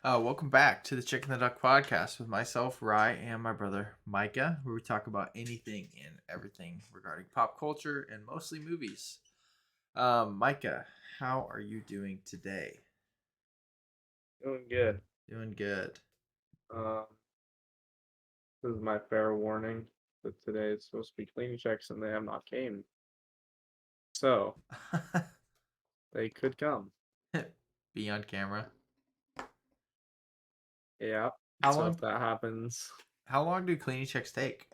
Welcome back to the Chicken and the Duck podcast with myself, Rye, and my brother, Micah, where we talk about anything and everything regarding pop culture and mostly movies. Micah, how are you doing today? Doing good. Doing good. Um, this is my fair warning that today is supposed to be cleaning checks and they have not came. So they could come. Be on camera. Yeah. How So if long? that happens, How long do cleaning checks take?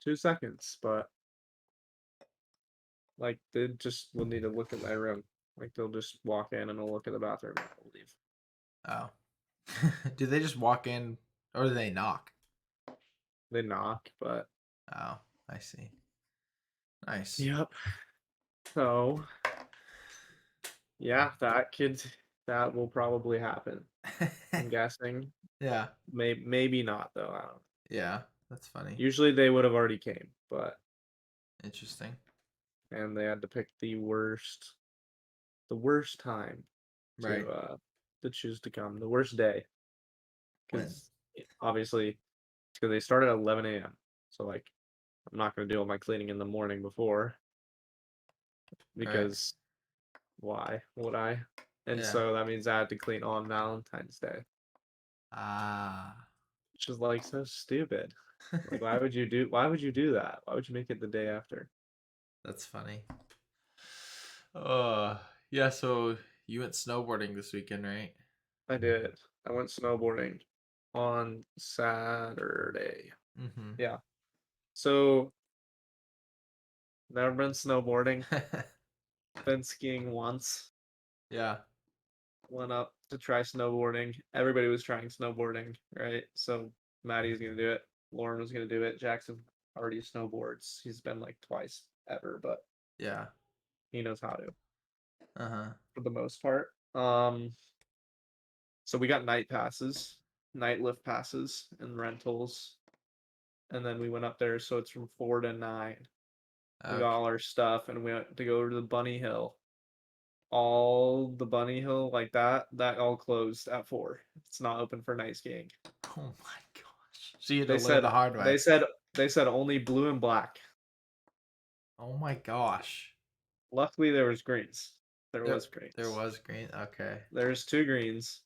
2 seconds. But like they just will need to look at my room. Like they'll just walk in and they'll look at the bathroom and they'll leave. Oh, do they just walk in or do they knock? They knock, but Oh, I see. Nice. yep. So yeah, that will probably happen. I'm guessing. Yeah, Maybe not though. I don't. yeah, that's funny. Usually they would have already came, but Interesting. and they had to pick the worst time Right. to choose to come, the worst day, When? because obviously because they start at 11 a.m. So like I'm not gonna do all my cleaning in the morning before Right. because why would I? And Yeah. so that means I had to clean on Valentine's Day, Ah. which is like so stupid. Like why would you do that? Why would you make it the day after? That's funny. Uh, yeah, so you went snowboarding this weekend, right? I did. I went snowboarding on Saturday. Mm-hmm. Yeah. So never been snowboarding. Been skiing once. Yeah. Went up to try snowboarding. Everybody was trying snowboarding, right? So Maddie was gonna do it. Lauren was gonna do it. Jackson already snowboards. He's been like twice ever, but Yeah. he knows how to Uh-huh. for the most part. So we got night passes, night lift passes, and rentals, and then we went up there. So it's from 4 to 9. We got Okay. all our stuff, and we went to go to the bunny hill. All the bunny hill like that all closed at 4. It's not open for night skiing. Oh my gosh. So you had to They learn said the hard way. they said they said only blue and black. Oh my gosh. Luckily there was greens. There There was there greens. was green. Okay. There's two greens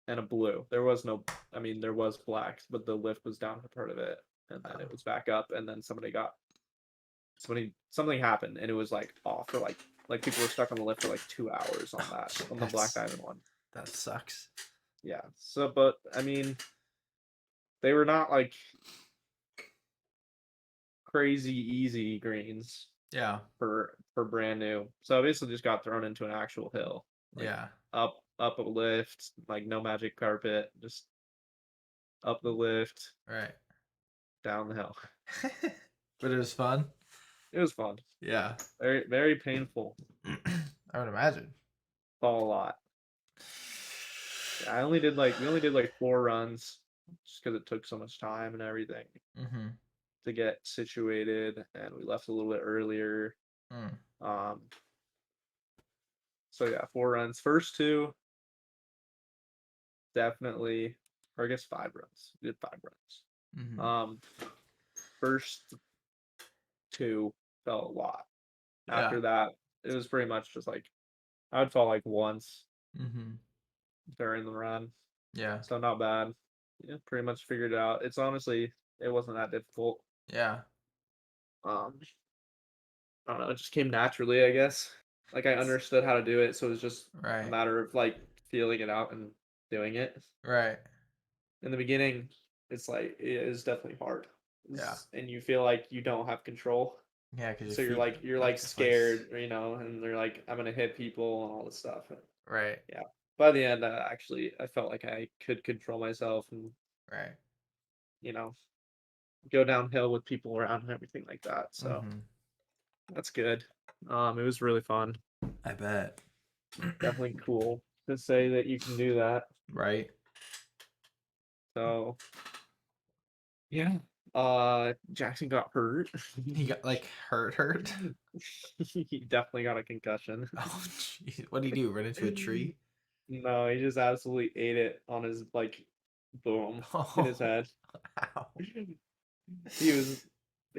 and a blue. There was no, I mean there was black, but the lift was down for part of it and then Oh. it was back up and then something happened and it was like off for like people were stuck on the lift for like 2 hours on that on the Black That's Diamond one. that sucks. Yeah. So but I mean they were not like crazy easy greens Yeah. for brand new. So I basically just got thrown into an actual hill, like Yeah. up a lift, like no magic carpet, just up the lift, Right. down the hill. But it was fun. It was fun. Yeah. Very very painful. I would imagine. Fall a lot. Yeah, we only did like 4 runs just because it took so much time and everything Mm-hmm. to get situated, and we left a little bit earlier. Mm. Um, so yeah, 4 runs. First two definitely, or I guess 5 runs. We did 5 runs. Mm-hmm. Um, first two felt a lot. Yeah. After that, it was pretty much just like I would fall like once Mm-hmm. during the run, Yeah. so not bad. Yeah, pretty much figured it out. It wasn't that difficult. Yeah. Um, I don't know, it just came naturally, I guess. Like I understood how to do it, so it was just a Right. matter of like feeling it out and doing it. Right. In the beginning, it's like it is definitely hard, Yeah. and you feel like you don't have control. Yeah, because your So you're feet like you're left like the place. scared, and they're like, I'm gonna hit people and all this stuff. And Right. yeah. By the end, actually, I felt like I could control myself and Right. you know go downhill with people around and everything like that. So Mm-hmm. that's good. It was really fun. I bet. Definitely cool to say that you can do that. Right. So yeah. Jackson got hurt. He got like hurt. He definitely got a concussion. Oh, jeez. What do you do? Run into a tree? No, he just absolutely ate it on his like boom in his Oh, head. wow. He was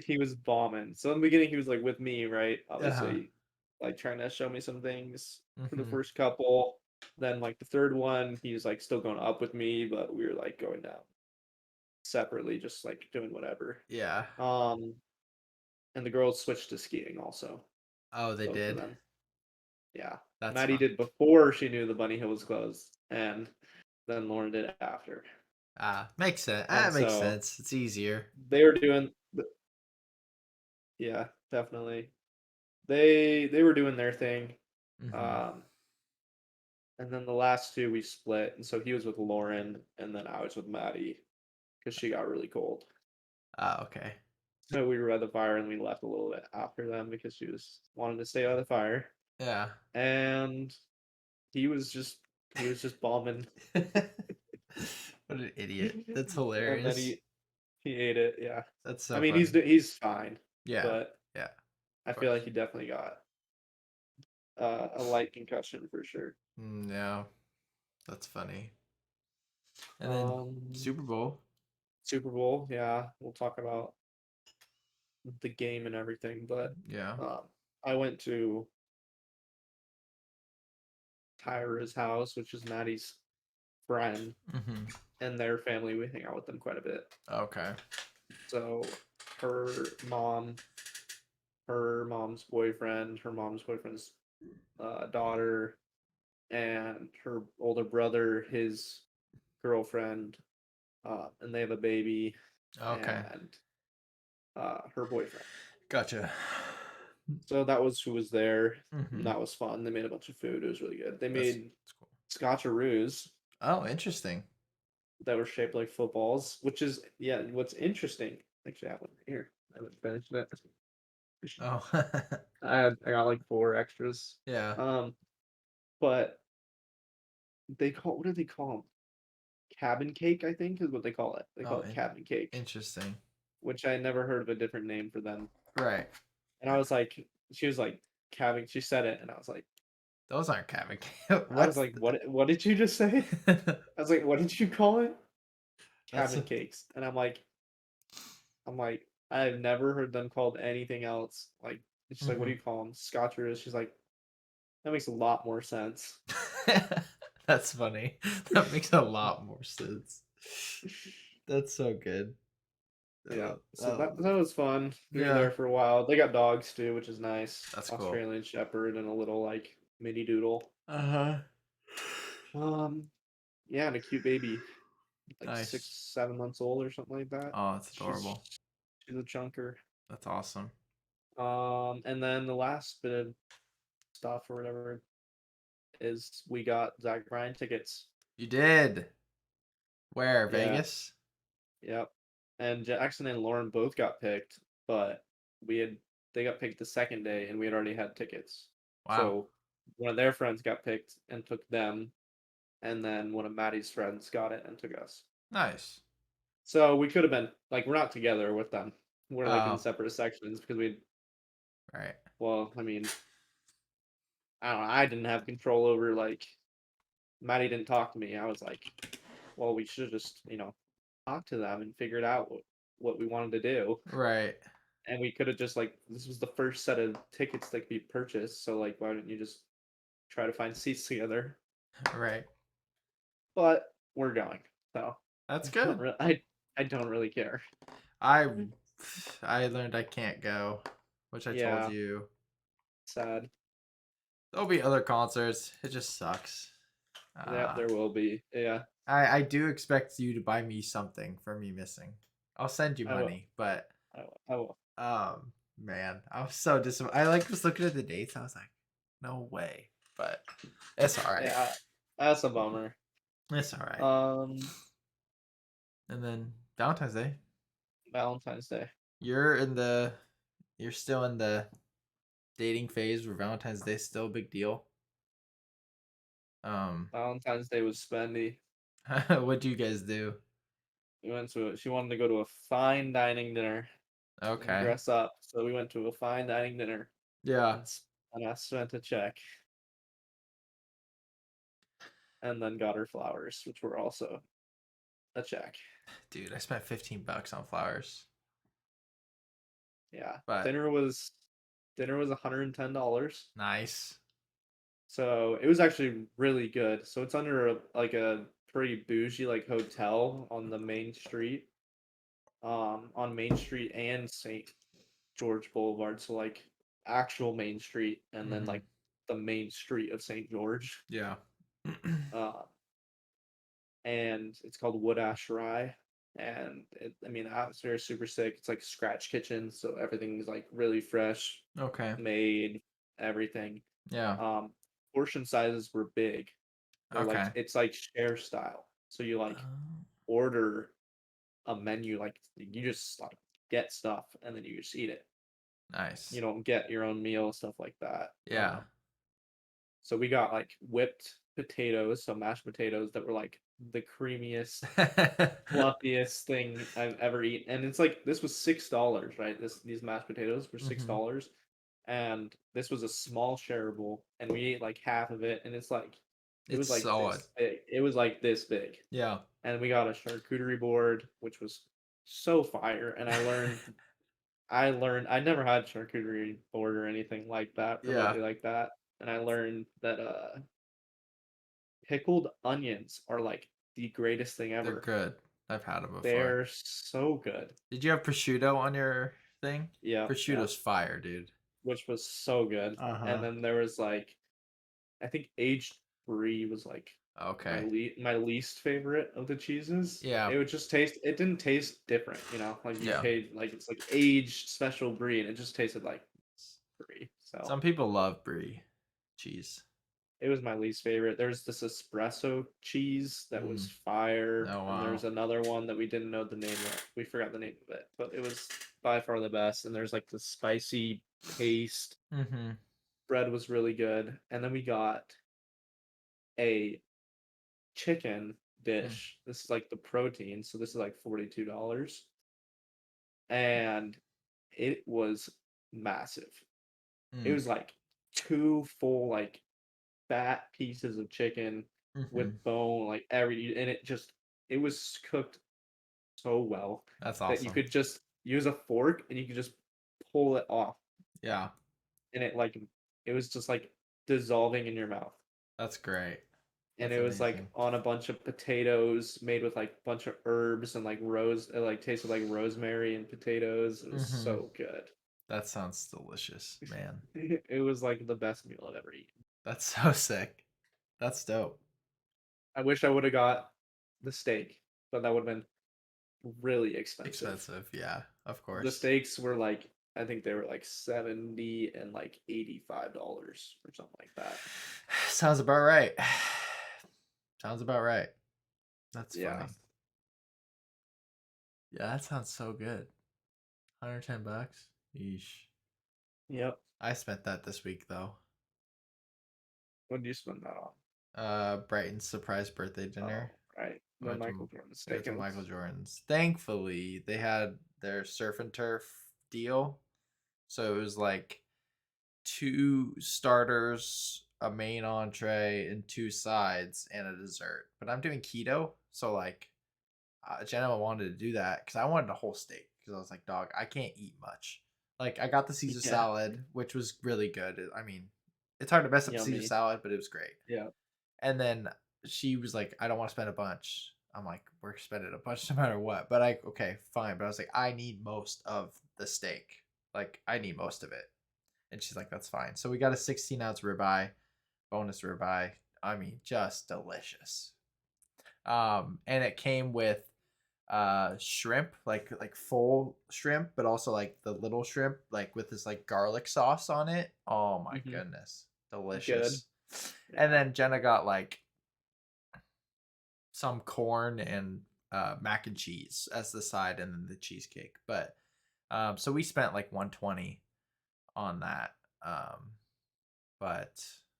he was bombing. So in the beginning he was like with me, right? Uh-huh. Obviously, like trying to show me some things for the Mm-hmm. first couple. Then like the third one, he was like still going up with me, but we were like going down separately, just like doing whatever. Yeah. Um, and the girls switched to skiing also, Oh, they both of did. them. Yeah. That's Maddie fun. did before she knew the bunny hill was closed, and then Lauren did after. Ah, makes sense. And That makes so sense. It's easier. they were doing, yeah, definitely. They were doing their thing. Mm-hmm. Um, and then the last two we split, and so he was with Lauren, and then I was with Maddie because she got really cold. Ah, okay. So we were by the fire, and we left a little bit after them because she was wanted to stay by the fire, Yeah. and he was just he was just bombing, What an idiot. That's and then hilarious. he ate it. Yeah, That's I so mean funny. he's fine, Yeah. but Yeah. I Of feel like course. he definitely got a light concussion for sure. Yeah. That's funny. And then Um, Super Bowl. Super Bowl, yeah, we'll talk about the game and everything, but Yeah. um, I went to Tyra's house, which is Maddie's friend, Mm-hmm. and their family. We hang out with them quite a bit. Okay. So her mom, her mom's boyfriend, her mom's boyfriend's daughter, and her older brother, his girlfriend, and they have a baby, Okay. and her boyfriend. Gotcha. So that was who was there. And Mm-hmm. that was fun. They made a bunch of food. It was really good. They That's made cool. scotcheroos Oh, interesting. that were shaped like footballs, which is yeah. What's interesting? Actually, I have one right here. I haven't finished it. Oh. I got like four extras. Yeah. Um, but they call what do they call them? Cabin cake, I think, is what they call it. They call Oh, it cabin cake, interesting. which I never heard of a different name for them. Right. And I was like, she was like cabin. She said it, and Those aren't cabin. I was What's like, what did you just say? I was like, what did you call it? that's Cabin cakes. And I'm like, I've never heard them called anything else. Like, it's just like, what do Mhm. you call them? Scotchers. She's like, that makes a lot more sense. That's funny. That makes a lot more sense. That's so good. Yeah. So Uh, that was fun. We were yeah, there for a while. They got dogs too, which is nice. that's cool. Australian Shepherd and a little like mini doodle. Uh-huh. Um, yeah, and a cute baby, like six, Nice. 7 months old or something like that. Oh, it's She's adorable. she's a chunker. That's awesome. And then the last bit of stuff or whatever is we got Zach Bryan tickets. You did. Where? Yeah, Vegas? yep. And Jackson and Lauren both got picked, but we had they got picked the second day, and we had already had tickets. Wow. So one of their friends got picked and took them, and then one of Maddie's friends got it and took us. Nice. So we could have been like we're not together with them. We're like in Oh, separate sections because we right. well, I mean, I don't know, I didn't have control over like Maddie didn't talk to me. I was like, well, we should just, talk to them and figure it out what we wanted to do. Right. And we could have just like this was the first set of tickets that could be purchased, so like why didn't you just try to find seats together? Right. But we're going. So That's I don't good. really I don't really care. I I learned I can't go, which I told Yeah, you. sad. There'll be other concerts. It just sucks. Yeah, Uh, there will be. Yeah, I do expect you to buy me something for me missing. I'll send you I will. money, but I will. man, I was so disappointed. I like was looking at the dates. I was like, no way, but it's all right. Yeah, that's a bummer. It's all right. Um, And then Valentine's Day, Valentine's Day. you're in the, you're still in the dating phase where Valentine's Day is still a big deal. Um, Valentine's Day was spendy. what do you guys do? She wanted to go to a fine dining dinner and Okay. dress up. So we went to a fine dining dinner Yeah. and, and I spent a check. and then got her flowers, which were also a check. Dude, I spent $15 on flowers. Yeah, But dinner was $110. nice. So it was actually really good. So it's under like a pretty bougie like hotel on the main street, on Main Street and St. George Boulevard. So like actual Main Street, and then Mm-hmm. like the main street of St. George. Yeah. Uh, and it's called Wood Ash Rye. And I mean, the atmosphere is super sick. It's like scratch kitchen, so everything's like really fresh, Okay. made, everything. Yeah. Um, Portion sizes were big. They're like Okay. it's like share style. So you like Oh, order a menu, like you just like get stuff and then you just eat it. You nice. don't get your own meal, stuff like that. Yeah. So we got like whipped potatoes, so mashed potatoes that were like the creamiest, fluffiest thing I've ever eaten. And it's like this was $6, right? These mashed potatoes were six Mm-hmm. dollars, and this was a small shareable, and we ate like half of it, and it's like it It's was like solid. this big. It was like this big, Yeah. and we got a charcuterie board, which was so fire. And I learned I never had charcuterie board or anything like that, Yeah. remotely like that, and I learned that pickled onions are like the greatest thing They're ever. good. I've had them before. They're so good. Did you have prosciutto on your thing? Yeah, yeah, Prosciutto's fire, dude. which was so good. And Uh-huh. then there was like I think aged brie was like Okay. my least favorite of the cheeses. Yeah. It didn't taste different, you know, like you Yeah. paid like it's like aged special brie and it just tasted like brie. So Some people love brie cheese. it was my least favorite. There's this espresso cheese that was Mm. fire, Oh and there's wow. another one that we didn't know the name of. We forgot the name of it, but it was by far the best. And there's like the spicy paste. Mm-hmm. Bread was really good. And then we got a chicken dish. This is like the protein, so this is like $42. And it was massive. It Mm. was like two full like fat pieces of chicken Mm-hmm. with bone, like and it was cooked so well That's that you awesome. could just use a fork and you could just pull it off, Yeah. and it was just like dissolving in your mouth. That's great. And That's it was like amazing. on a bunch of potatoes made with like a bunch of herbs and like it like tasted like rosemary and potatoes. It was Mm-hmm. so good. That sounds delicious, man. It was like the best meal I've ever eaten. That's so sick. That's dope. I wish I would have got the steak, but that would have been really expensive. Expensive, yeah, of The course. steaks were like I think they were like 70 and like $85 or something like that. Sounds about right. Sounds about right. That's Yeah. funny. Yeah, that sounds so good. $110. Yeesh. Yep. I spent that this week though. What do you spend that on? Brighton's surprise birthday Oh, dinner. right. I The went Michael to Jordan we went to steakhouse. Michael Jordan's. Thankfully, they had their surf and turf deal. So it was like two starters, a main entree, and two sides and a dessert. But I'm doing keto, so like Jenna wanted to do that because I wanted a whole steak because I was like, dog, I can't eat much. Like I got the Caesar Yeah. salad, which was really good. I mean, it's hard to mess up Caesar Yummy. salad, but it was great. Yeah. And then she was like, I don't want to spend a bunch. I'm like, we're spending a bunch no matter what. But okay, fine. But I was like, I need most of the steak. Like, I need most of it. And she's like, that's fine. So we got a 16-ounce ribeye, bonus ribeye. I mean, just delicious. And it came with shrimp, like full shrimp, but also like the little shrimp, like with this like garlic sauce on it. Oh my Hmm. goodness. Good. Delicious. Yeah. And then Jenna got like some corn and mac and cheese as the side, and then the cheesecake. But so we spent like 120 on that. But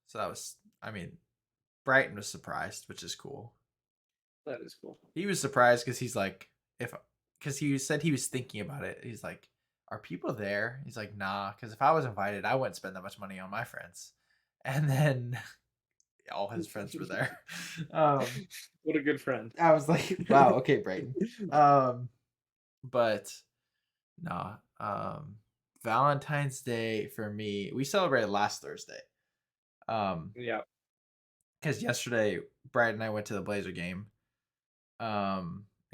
so that was, I mean, Brighton was surprised, which is cool. That is cool. He was surprised because he's like, because he said he was thinking about it. He's like, are people there? He's like, nah, because if I was invited, I wouldn't spend that much money on my friends. And then all his friends were there. Um, What a good friend. I was like, wow, okay, Brayton. But nah. Valentine's Day for me, we celebrated last Thursday. Um, Yeah. because yesterday Brad and I went to the Blazer game.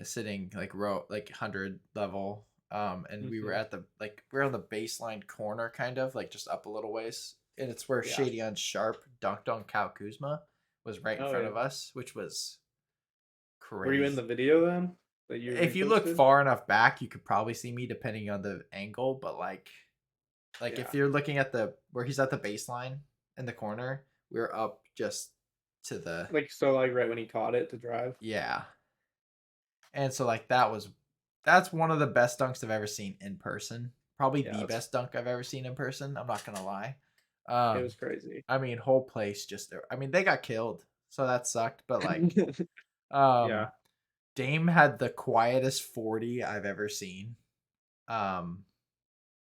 Sitting like row like 100 level. And we were Hmm. at the we're on the baseline corner, kind of like just up a little ways, and it's where Yeah. Shady on Sharp dunked on Cal Kuzma, was right in Oh front yeah. of us, which was Were you in crazy. the video then that you If you look reposted? far enough back, you could probably see me depending on the angle, but if Yeah. you're looking at the where he's at the baseline in the corner, we're up just to the Like so, like right when he caught it to drive. yeah. And so that's one of the best dunks I've ever seen in person. Probably Yeah, the it's, best dunk I've ever seen in person. I'm not gonna lie. it Um, was crazy. I mean, whole place just I mean, they got killed, so that sucked. But um, Yeah. Dame had the quietest 40 I've ever seen. Um,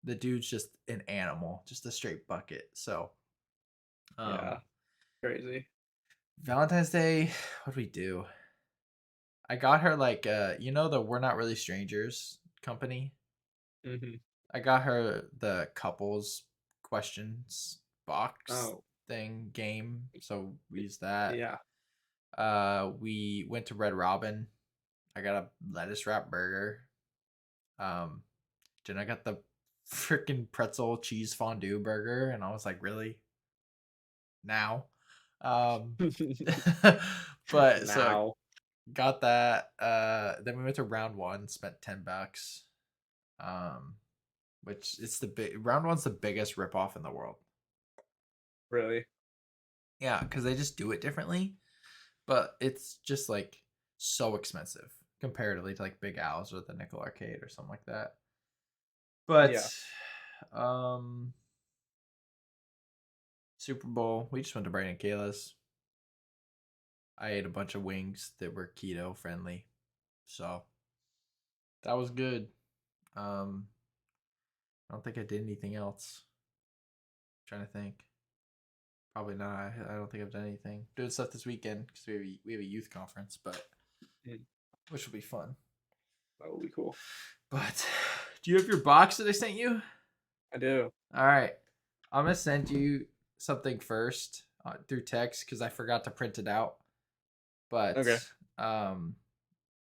the dude's just an animal, just a straight bucket. So, um, Yeah. Crazy. Valentine's Day, what do we do? I got her the We're Not Really Strangers company. Hmm. I got her the couples questions box Oh, thing game, so we used that. yeah. We went to Red Robin. I got a lettuce wrap burger. Um, then I got the freaking pretzel cheese fondue burger, and I was like, really? Now? Um, but so I Now. got that. Then we went to round one, spent $10. Um, which it's the big round one's the biggest ripoff in the world. Really? Yeah, because they just do it differently, but it's just like so expensive comparatively to like Big Al's or the Nickel Arcade or something like that. But Yeah. um Super Bowl, we just went to Brandon Kayla's. I ate a bunch of wings that were keto friendly. So that was good. I don't think I did anything else. I'm trying to think. Probably not. I don't think I've done anything. Doing stuff this weekend because we have a youth conference, but Mm, which will be fun. that would be cool. But do you have your box that I sent you? I do. All right, I'm gonna send you something first through text because I forgot to print it out. But Okay. um,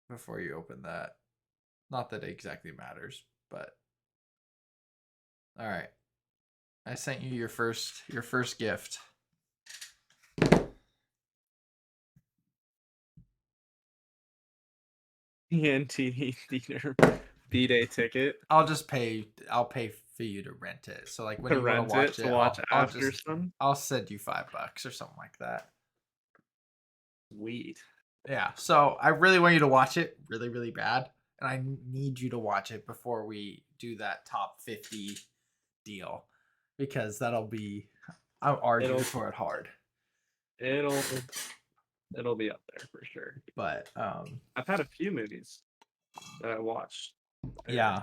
before you open that, not that it exactly matters, but all right, I sent you your first gift. TNT theater B-Day ticket I'll pay for you to rent it. So like when to you want to rent it watch to it, watch I'll after just some. I'll send you $5 or something like that. Sweet. Yeah. So I really want you to watch it really, really bad. And I need you to watch it before we do that top 50 deal. Because I'm arguing It'll for it hard. it'll it'll be up there for sure. But I've had a few movies that I watched there yeah.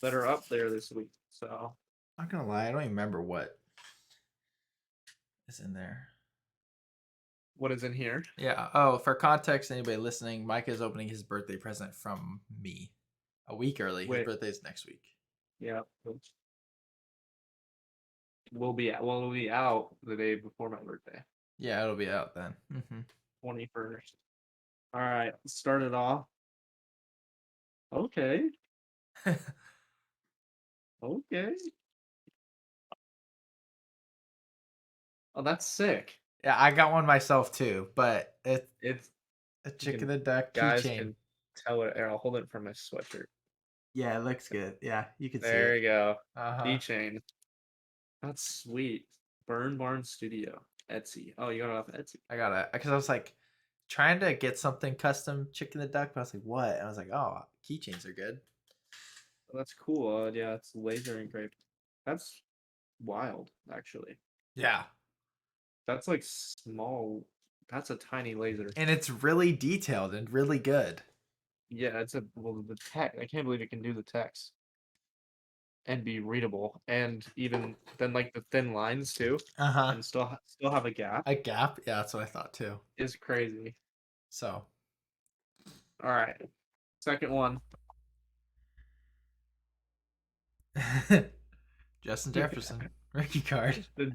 that are up there this week. So I'm not gonna lie, I don't even remember what is in there. what is in here? Yeah. Oh, for context, anybody listening, Micah is opening his birthday present from me a week early. His Wait, birthday is next week. yeah, we'll be out the day before my birthday, Yeah, it'll be out then. 21st. All right, let's start it off. Okay, okay. Oh, that's sick. Yeah, I got one myself too, but it's It's a you chicken can and duck guys keychain. can tell it. Here, I'll hold it from my sweatshirt. Yeah, it looks good. Yeah, you can see There it. you go. Uh huh. Keychain. That's sweet. Burn Barn Studio. Etsy. Oh, you got it off Etsy. I got it because I was like trying to get something custom chicken and duck, but I was like, what? And I was like, oh, keychains are good. Oh, that's cool. Yeah, it's laser engraved. That's wild, actually. Yeah, That's like small. That's a tiny laser. and it's really detailed and really good. Yeah, it's a well the text. I can't believe it can do the text. and be readable, and even then, like the thin lines too, Uh-huh. and still have a gap A gap? Yeah, that's what I thought too. is crazy. So All right, second one. Justin Jefferson, rookie card. the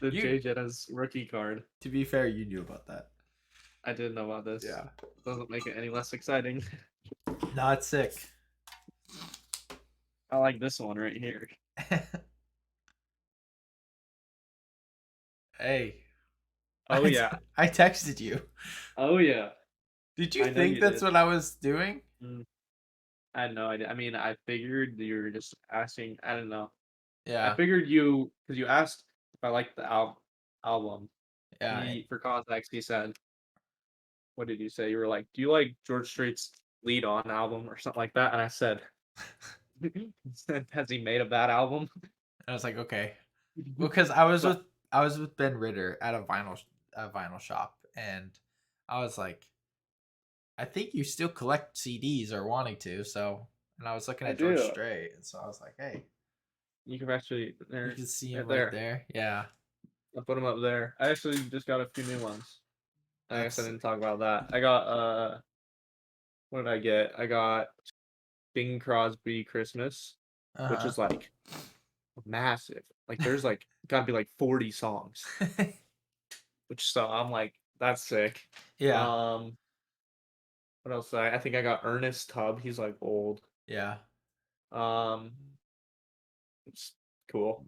the You, J Jettas rookie card. to be fair, you knew about that. I didn't know about this. Yeah. Doesn't make it any less exciting. Not sick. I like this one right here. Hey, Oh yeah. I texted you. Oh yeah. Did you I know think you that's did. what I was doing? Mm, I had no idea. I mean, I figured you were just asking. I don't know. I Yeah. figured you because you asked if I liked the album. Yeah. He, for context, he said, "What did you say?" You were like, "Do you like George Strait's Lead On album or something like that?" And I said, "Has he made a bad album?" I was like, okay. Well, because I was with But Ben Ritter at a vinyl shop, and I was like, I think you still collect CDs or wanting to, so. And I was looking I at George do. Strait, and so I was like, hey, You can actually you there, can see him right right there. there. Yeah, I'll put them up there. I actually just got a few new ones. I guess I that's didn't talk about that. I got what did I get? I got Bing Crosby Christmas, which uh is like massive. Like there's like gotta be like 40 songs. huh. Which so I'm like, that's sick. Yeah, Um what else? I think I got Ernest Tubb. He's like old. yeah. Um it's cool.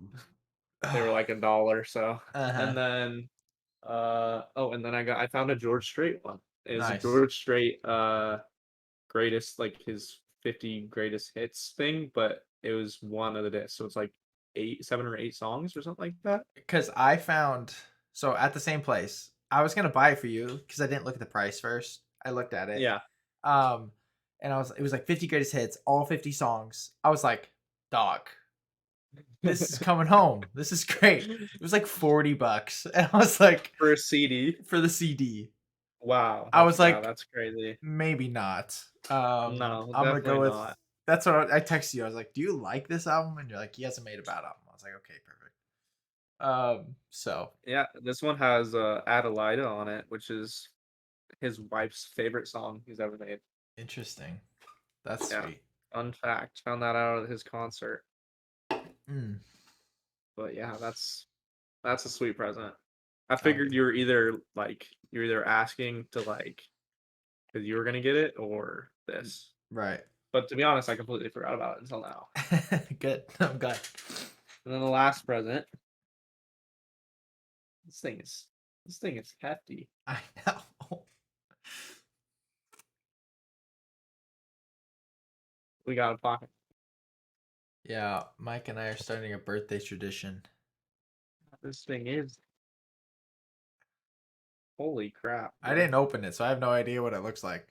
They were uh like $1, so huh. and then oh and then I found a George Strait one. It was a Nice. George Strait greatest like his 50 greatest hits thing, but it was one of the discs. So it's like 7 or 8 songs or something like that. Because I found so at the same place, I was gonna buy it for you because I didn't look at the price first. I looked at it, Yeah. um, and it was like 50 greatest hits, all 50 songs. I was like, dog, this is coming home. This is great. It was like $40, and I was like, For a CD. for the CD. Wow. I was Yeah, like, that's crazy. maybe not. No, I'm gonna go definitely with. not. That's what I texted you. I was like, "Do you like this album?" And you're like, "He hasn't made a bad album." I was like, "Okay, perfect." So Yeah, this one has Adelaida on it, which is his wife's favorite song he's ever made. interesting. That's Yeah. sweet. Fun fact. Found that out at his concert. Mm, But yeah, that's a sweet present. I oh figured you're either asking to like because you were gonna get it or this. yeah. Right. But to be honest, I completely forgot about it until now. Good. I'm glad. And then the last present, this thing is this thing is hefty. I know. We got a pocket. Yeah, Mike and I are starting a birthday tradition. This thing is holy crap, I dude. didn't open it, so I have no idea what it looks like.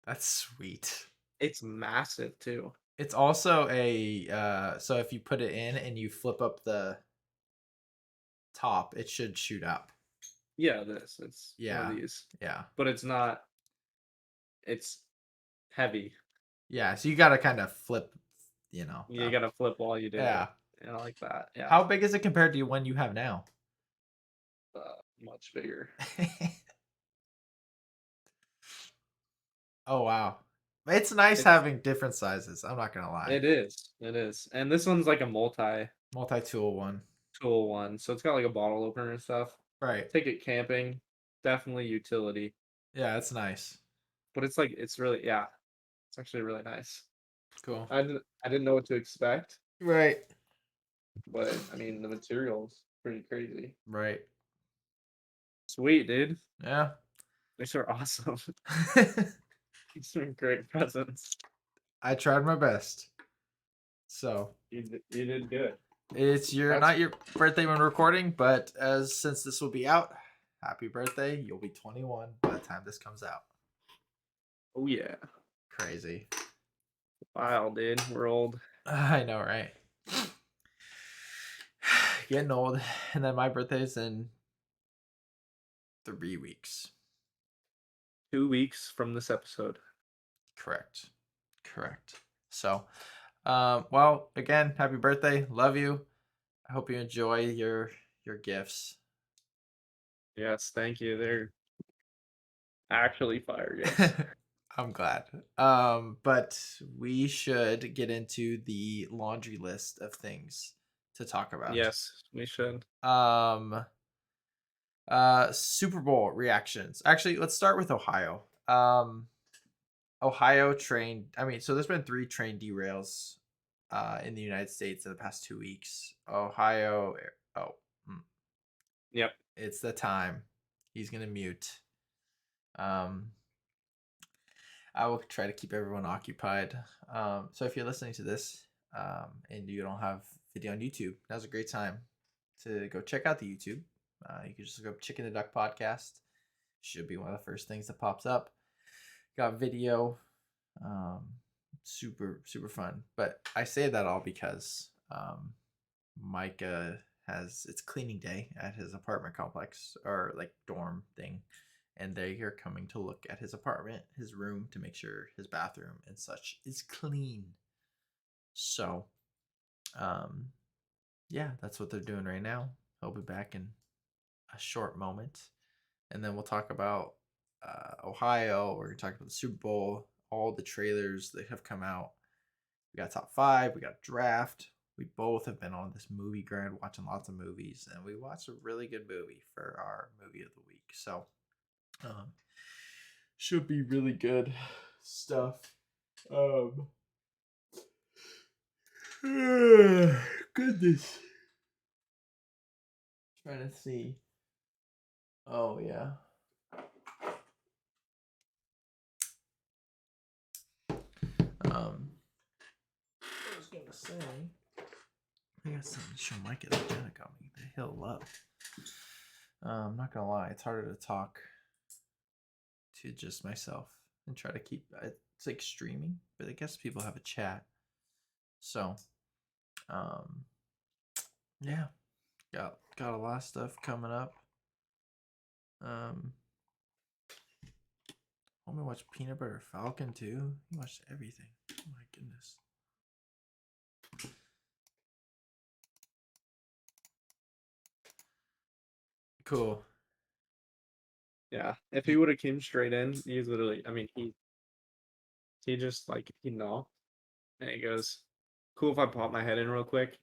That's sweet. It's massive too. It's also a so if you put it in and you flip up the top, it should shoot up. Yeah, this. It's one of Yeah. these. Yeah. But it's not it's heavy. Yeah, so you got to kind of flip, You gotta flip while you do it. yeah. And I like that. Yeah. How big is it compared to one you have now? Much bigger. Oh wow. It's nice It's having different sizes. I'm not going to lie. it is. It is. And this one's like a multi-tool Multi-tool one. one. So it's got like a bottle opener and stuff. Right. Take it camping. Definitely utility. Yeah, that's nice. But it's like it's really yeah, it's actually really nice. Cool. I didn't know what to expect, Right. but I mean the material's pretty crazy. Right. Sweet, dude. Yeah. These are awesome. These are great presents. I tried my best. So, You did good. it's your That's not your birthday when recording, but as since this will be out, happy birthday. You'll be 21 by the time this comes out. oh yeah. Crazy. Wow, dude. We're old. I know, right? Getting old. And then my birthday's in 3 weeks. 2 weeks from this episode. Correct. Correct. So, Well, again, happy birthday. Love you. I hope you enjoy your gifts. Yes, thank you. They're actually fire gifts. I'm glad. But we should get into the laundry list of things to talk about. Yes, we should. Um, Super Bowl reactions. Actually, let's start with Ohio. Ohio train. I mean, so there's been 3 train derails in the United States in the past 2 weeks. Ohio. Oh, mm, Yep. it's the time. He's gonna mute. Um, I will try to keep everyone occupied. So if you're listening to this and you don't have video on YouTube, now's a great time to go check out the YouTube. You can just look up Chicken the Duck podcast. Should be one of the first things that pops up. Got video. Um, super fun. But I say that all because Micah has it's cleaning day at his apartment complex or like dorm thing, and they are coming to look at his apartment, his room, to make sure his bathroom and such is clean. So, um, yeah, that's what they're doing right now. He'll be back in a short moment, and then we'll talk about Ohio. We're gonna talk about the Super Bowl, all the trailers that have come out. We got top five. We got draft. We both have been on this movie grind, watching lots of movies, and we watched a really good movie for our movie of the week. So, um, should be really good stuff. Um, Goodness, trying to see. Oh yeah. I was gonna say. I got something to show Micah that Jenna got me that he'll love. I'm not gonna lie, it's harder to talk to just myself and try to keep it's like streaming, but I guess people have a chat. So, um, yeah, got a lot of stuff coming up. Um, want me to watch Peanut Butter Falcon too? You watched everything. Oh my goodness. Cool. Yeah. If he would have came straight in, he's literally. I mean, he just like he knocked and he goes, "Cool if I pop my head in real quick."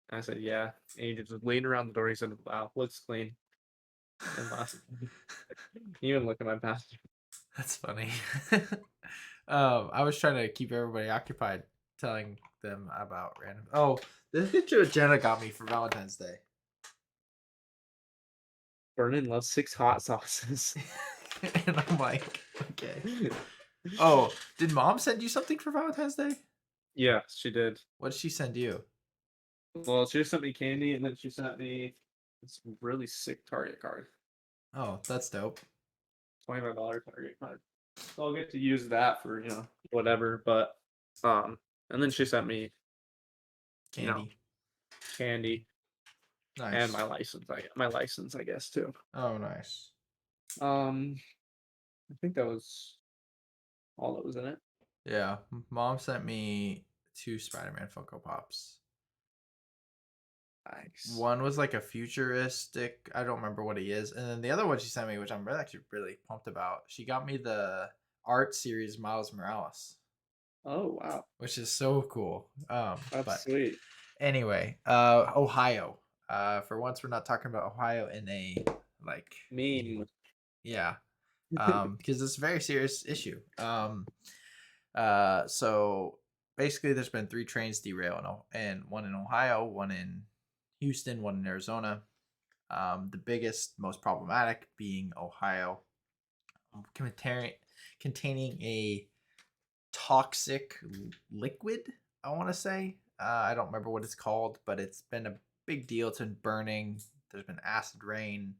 And I said, "Yeah." And he just leaned around the door. He said, "Wow, looks clean." And last, he even look at my bathroom. That's funny. I was trying to keep everybody occupied, telling them about random. Oh, this picture Jenna got me for Valentine's Day. Vernon loves 6 hot sauces. And I'm like, okay. Oh, did mom send you something for Valentine's Day? Yeah, she did. What did she send you? Well, she just sent me candy, and then she sent me this really sick Target card. Oh, that's dope. $25 Target card. So I'll get to use that for, whatever. But and then she sent me, you know, Candy. candy and Nice. my license, I guess, too. Oh, nice. Um, I think that was all that was in it. Yeah, mom sent me 2 Spider-Man Funko Pops. Nice. One was like a futuristic. I don't remember what he is, and then the other one she sent me, which I'm actually really pumped about. She got me the art series Miles Morales, Oh wow, which is so cool. that's But sweet. anyway, Ohio. For once, we're not talking about Ohio in a like, Meme. yeah, because it's a very serious issue. So basically, there's been 3 trains derail, and one in Ohio, one in Houston, one in Arizona. The biggest, most problematic being Ohio, containing a toxic liquid. I want to say. I don't remember what it's called, but it's been a big deal. It's been burning. There's been acid rain.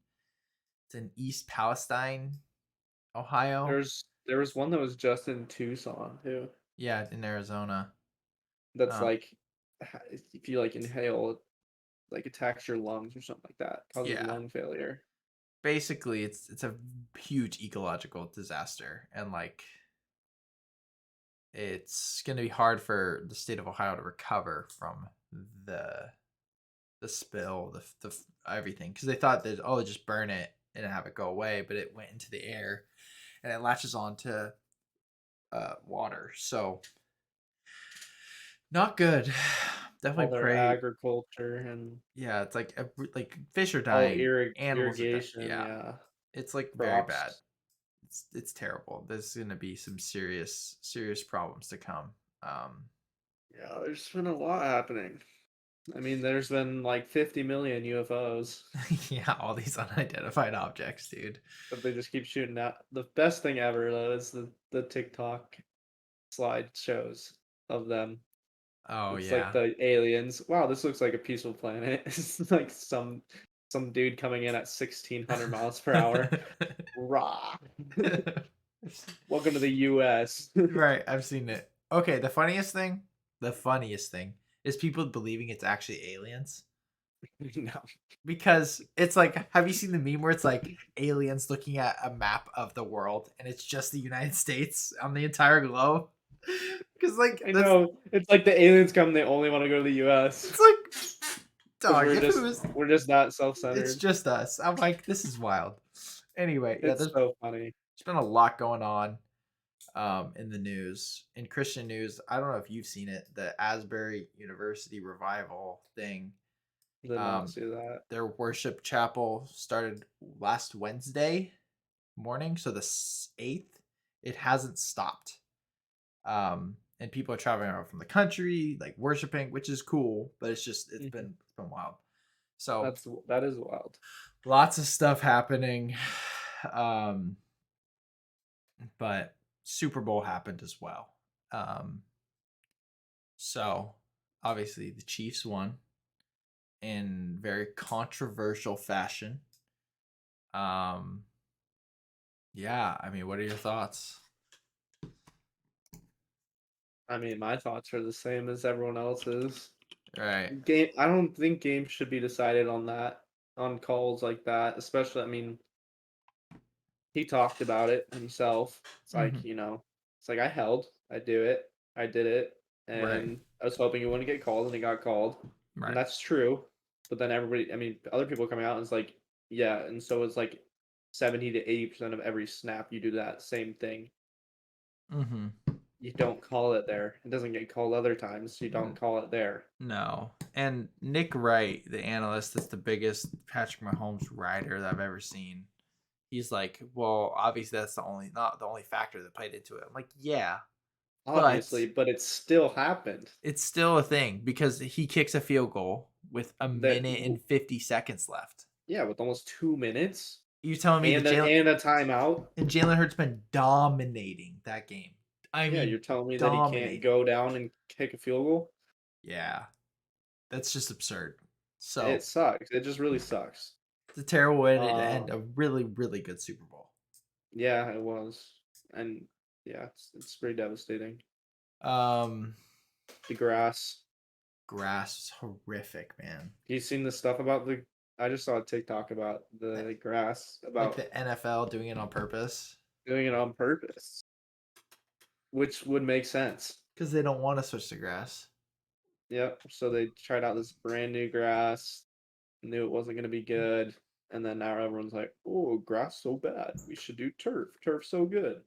It's in East Palestine, Ohio. There was one that was just in Tucson too. Yeah, in Arizona. That's Um, like if you like inhale, it, like attacks your lungs or something like that, causes yeah. lung failure. Basically, it's a huge ecological disaster, and like it's going to be hard for the state of Ohio to recover from the the spill, the everything, because they thought that just burn it and have it go away, but it went into the air and it latches on to water. So not good. All Definitely their pray. agriculture and Yeah, it's like fish are all dying, animals are dying. irrigation, Yeah, yeah, it's like very bad. crops. It's terrible. There's gonna be some serious problems to come. Um, Yeah, there's been a lot happening. I mean, there's been like 50 million UFOs yeah, all these unidentified objects, dude. that they just keep shooting out. The best thing ever though is the TikTok slideshows of them. Oh It's like yeah. the aliens. Wow, this looks like a peaceful planet. It's like some dude coming in at 1600 miles per hour. Rah. Welcome to the US. Right, I've seen it. Okay, the funniest thing is people believing it's actually aliens. No. Because it's like, have you seen the meme where it's like aliens looking at a map of the world and it's just the United States on the entire globe? Because like I that's know. It's like the aliens come, they only want to go to the US it's like because dog. If it was, we're just not it's self-centered. just us. I'm like, this is wild. Anyway, yeah, It's so funny. there's been a lot going on in the news. In Christian news, I don't know if you've seen it, the Asbury University revival thing. Did not Um, see that. their worship chapel started last Wednesday morning, so the 8th. It hasn't stopped. And people are traveling around from the country, like worshiping, which is cool, but it's Mhm. been wild. So That is wild. lots of stuff happening. Um, but Super Bowl happened as well. Um, so obviously the Chiefs won in very controversial fashion. Um, yeah, I mean, what are your thoughts? I mean, my thoughts are the same as everyone else's. Right. I don't think games should be decided on calls like that, especially I mean, he talked about it himself. It's like, Hmm. it's like I do it, I did it, Right. and I was hoping he wouldn't get called, and he got called, and Right. that's true. But then everybody, I mean, other people coming out and it's like, yeah, and so it's like 70 to 80% of every snap you do that same thing. Hmm. You don't call it there. It doesn't get called other times. You don't call it there. No. And Nick Wright, the analyst, that's the biggest Patrick Mahomes rider that I've ever seen. He's like, well, obviously that's not the only factor that played into it. I'm like, yeah, but Obviously, but it still happened. it's still a thing because he kicks a field goal with a That minute and 50 seconds left. Yeah, with almost 2 minutes You telling me and a timeout. Jalen Hurts been dominating that game? I Yeah, mean, you're telling me that he can't dominating. go down and kick a field goal? Yeah, that's just absurd. It So sucks. It just really sucks. it's a terrible way to end Um, a really good Super Bowl. yeah, it was. And yeah, it's pretty devastating. Um, The grass. Grass is horrific, man. You seen the stuff about the I just saw a TikTok about Eh, the grass, Like about the NFL doing it on purpose doing it on purpose, which would make sense. because they don't want to switch to grass. Yep. So they tried out this brand new grass, knew it wasn't going to be good, and then now everyone's like, "Oh, grass so bad. We should do turf. Turf so good."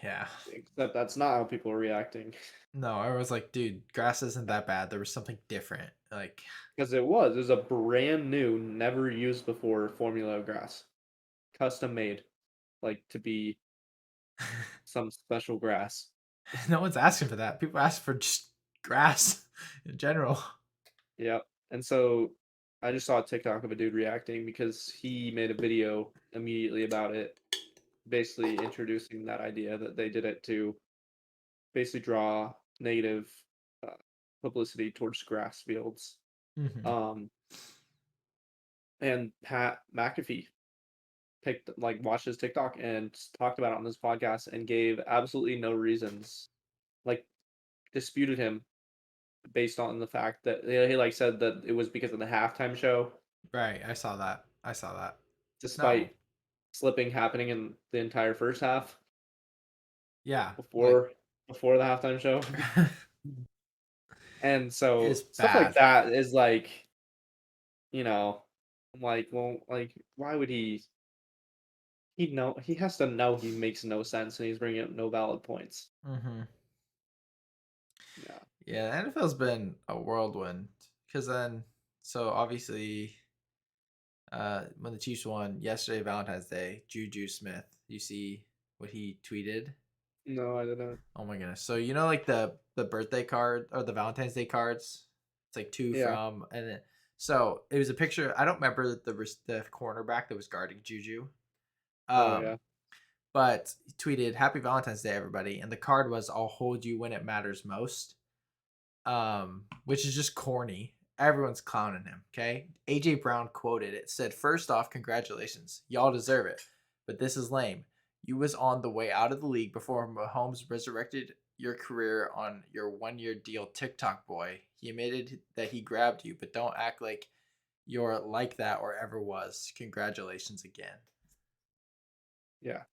Yeah. Except that's not how people are reacting, No, I was like, dude, grass isn't that bad. There was something different. Like, because it was a brand new, never used before formula of grass, custom made, like to be some special grass. no one's asking for that. People ask for just grass in general. Yep. And so I just saw a TikTok of a dude reacting because he made a video immediately about it, basically introducing that idea that they did it to basically draw negative uh, publicity towards grass fields. Hmm. Um, and Pat McAfee watched his TikTok and talked about it on his podcast and gave absolutely no reasons, like disputed him based on the fact that he like said that it was because of the halftime show, Right. I saw that. I saw that. No. despite slipping happening in the entire first half. Yeah, like before before the halftime show. And so it's stuff like bad. that is like, you know, I'm like, well, like, why would he has to know he makes no sense and he's bringing up no valid points. Hmm. Yeah. Yeah, the NFL's been a whirlwind because then, so obviously, when the Chiefs won yesterday, Valentine's Day, Juju Smith, you see what he tweeted? No, I didn't. Oh my goodness! So you know, like the birthday card or the Valentine's Day cards, it's like to Yeah. from, and then so it was a picture. I don't remember the cornerback that was guarding Juju. Oh yeah. Um, but he tweeted Happy Valentine's Day, everybody, and the card was I'll hold you when it matters most. Which is just corny. Everyone's clowning him. Okay, AJ Brown quoted it. Said, "First off, congratulations, y'all deserve it, but this is lame. You was on the way out of the league before Mahomes resurrected your career on your 1 year deal. TikTok boy, he admitted that he grabbed you, but don't act like you're like that or ever was. Congratulations again." Yeah.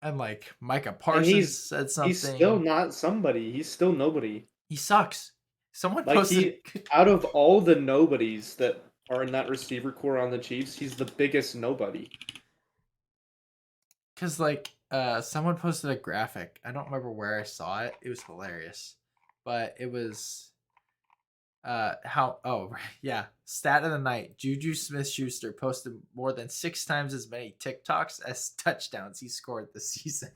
And like Micah And Parsons said he's still something. not somebody. He's still nobody. He sucks. Someone Like posted he out of all the nobodies that are in that receiver core on the Chiefs, he's the biggest nobody. because like someone posted a graphic. I don't remember where I saw it. It was hilarious, but it was how oh yeah, stat of the night. Juju Smith-Schuster posted more than 6 times as many TikToks as touchdowns he scored this season.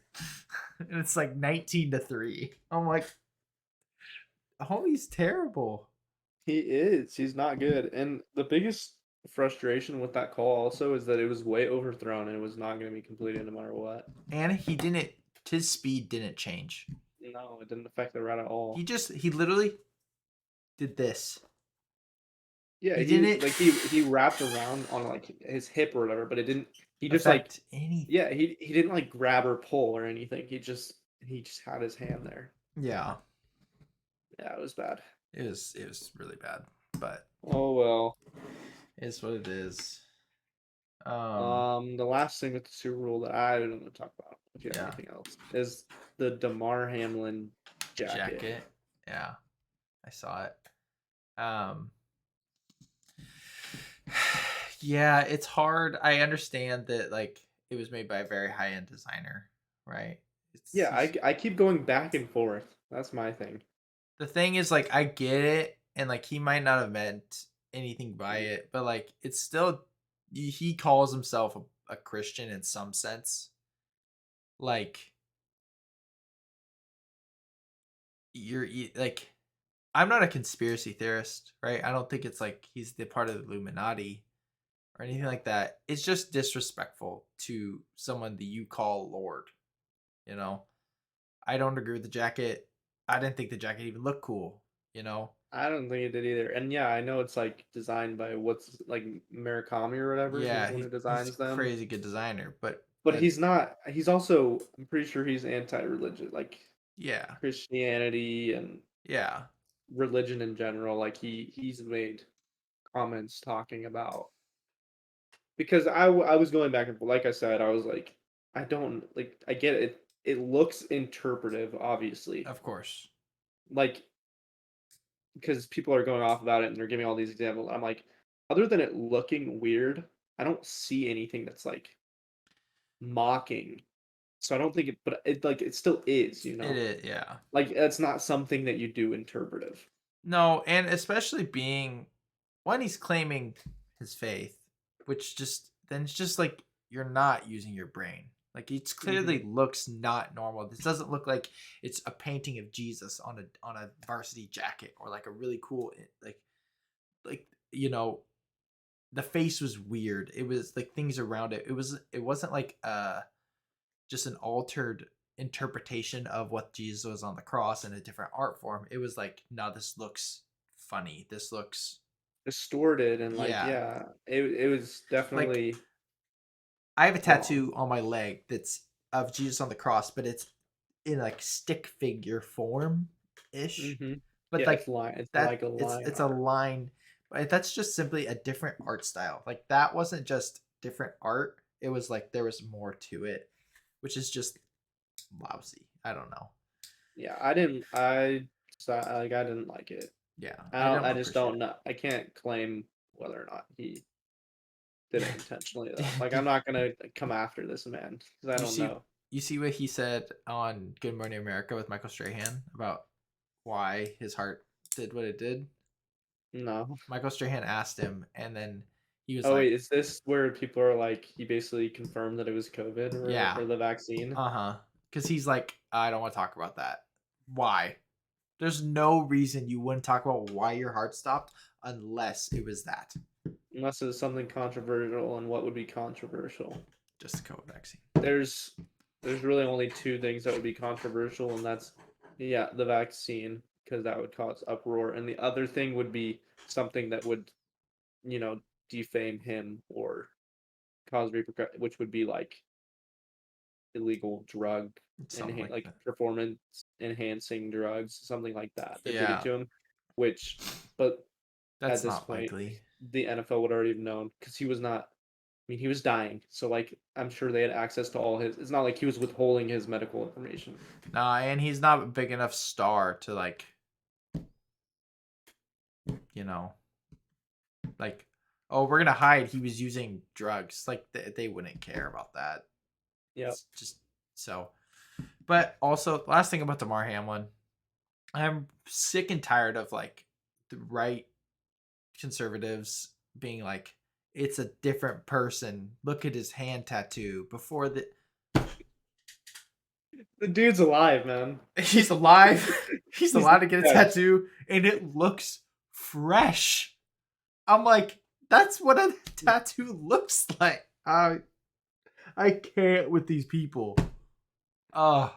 And it's like 19-3. I'm like, homie's terrible. He is. He's not good. And the biggest frustration with that call also is that it was way overthrown and it was not going to be completed no matter what. And he didn't, his speed didn't change. No, it didn't affect the route at all. He literally did this. Yeah, He he didn't like he wrapped around on like his hip or whatever, but it didn't. He just like affect anything. yeah, he didn't like grab or pull or anything. He just had his hand there. Yeah, Yeah, it was bad. it was really bad, but Oh well. it's what it is. Um, The last thing with the Super Bowl that I don't want to talk about, if you have yeah, anything else, is the Damar Hamlin jacket. jacket. Yeah, I saw it. Um, yeah, it's hard. I understand that like it was made by a very high end designer, right? It's Yeah, I keep going back and forth. That's my thing. the thing is like I get it, and like he might not have meant anything by Mm. it, but like it's still he calls himself a Christian in some sense. Like like I'm not a conspiracy theorist, right? I don't think it's like he's the part of the Illuminati or anything like that. It's just disrespectful to someone that you call Lord, you know? I don't agree with the jacket. I didn't think the jacket even looked cool, you know? I don't think it did either. And yeah, I know it's like designed by what's like Murakami or whatever. He's Yeah, the one who he's designs a them. crazy good designer, but But that he's not. He's also. I'm pretty sure he's anti-religion, like yeah. Christianity and Yeah. religion in general. Like he's made comments talking about because I was going back and forth. Like I said, I was like, I don't like. I get it. It looks interpretive, obviously. Of course. Like because people are going off about it and they're giving all these examples. I'm like, other than it looking weird, I don't see anything that's like mocking. So I don't think it, but it like it still is, you It know. is, yeah. Like that's not something that you do interpretive. No, and especially being one, he's claiming his faith, which just then it's just like you're not using your brain. Like it's Hmm. clearly looks not normal. This doesn't look like it's a painting of Jesus on a varsity jacket or like a really cool like you know the face was weird. It was like things around it. It wasn't like just an altered interpretation of what Jesus was on the cross in a different art form. It was like, no, this looks funny. This looks Distorted and like yeah. yeah, it was Like definitely I have a wrong. tattoo on my leg that's of Jesus on the cross, but it's in like stick figure form ish. Hmm. But Yeah, like it's that like a line it's a art. line, but that's just simply a different art style. Like that wasn't just different art. It was like there was more to it, which is just lousy. I don't know. Yeah, I didn't. I didn't like it. Yeah, I I don't. don't I just appreciate don't it. know. I can't claim whether or not he did it intentionally though. Like I'm Did, not gonna come after this man because I you don't see know. you see what he said on Good Morning America with Michael Strahan about why his heart did what it did? No. Michael Strahan asked him, and then he was Oh like, wait, is this where people are like he basically confirmed that it was COVID "Yeah, or the vaccine? uh-huh," because he's like, "I don't want to talk about that. Why? There's no reason you wouldn't talk about why your heart stopped unless it was that, Unless it's something controversial, and what would be controversial? just the COVID vaccine." There's there's really only two things that would be controversial, and that's yeah, the vaccine because that would cause uproar, and the other thing would be something that would you know defame him or cause repercussions, which would be like illegal drug and Something like like that. performance enhancing drugs, something like that that did it Yeah, to him. Which, but at that's this not point, likely. the NFL would already have known because he was not. I mean, he was dying, so like I'm sure they had access to all his. It's not like he was withholding his medical information. Nah, and he's not a big enough star to like, you know, like, oh, we're gonna hide he was using drugs. Like they wouldn't care about that. Yep. It's just so. But also, last thing about Damar Hamlin, I'm sick and tired of like the right conservatives being like, it's a different person. Look at his hand tattoo. Before the The dude's alive, man. he's alive, he's He's allowed to get a dead. tattoo, and it looks fresh. I'm like, that's what a tattoo looks like. I can't with these people. Uh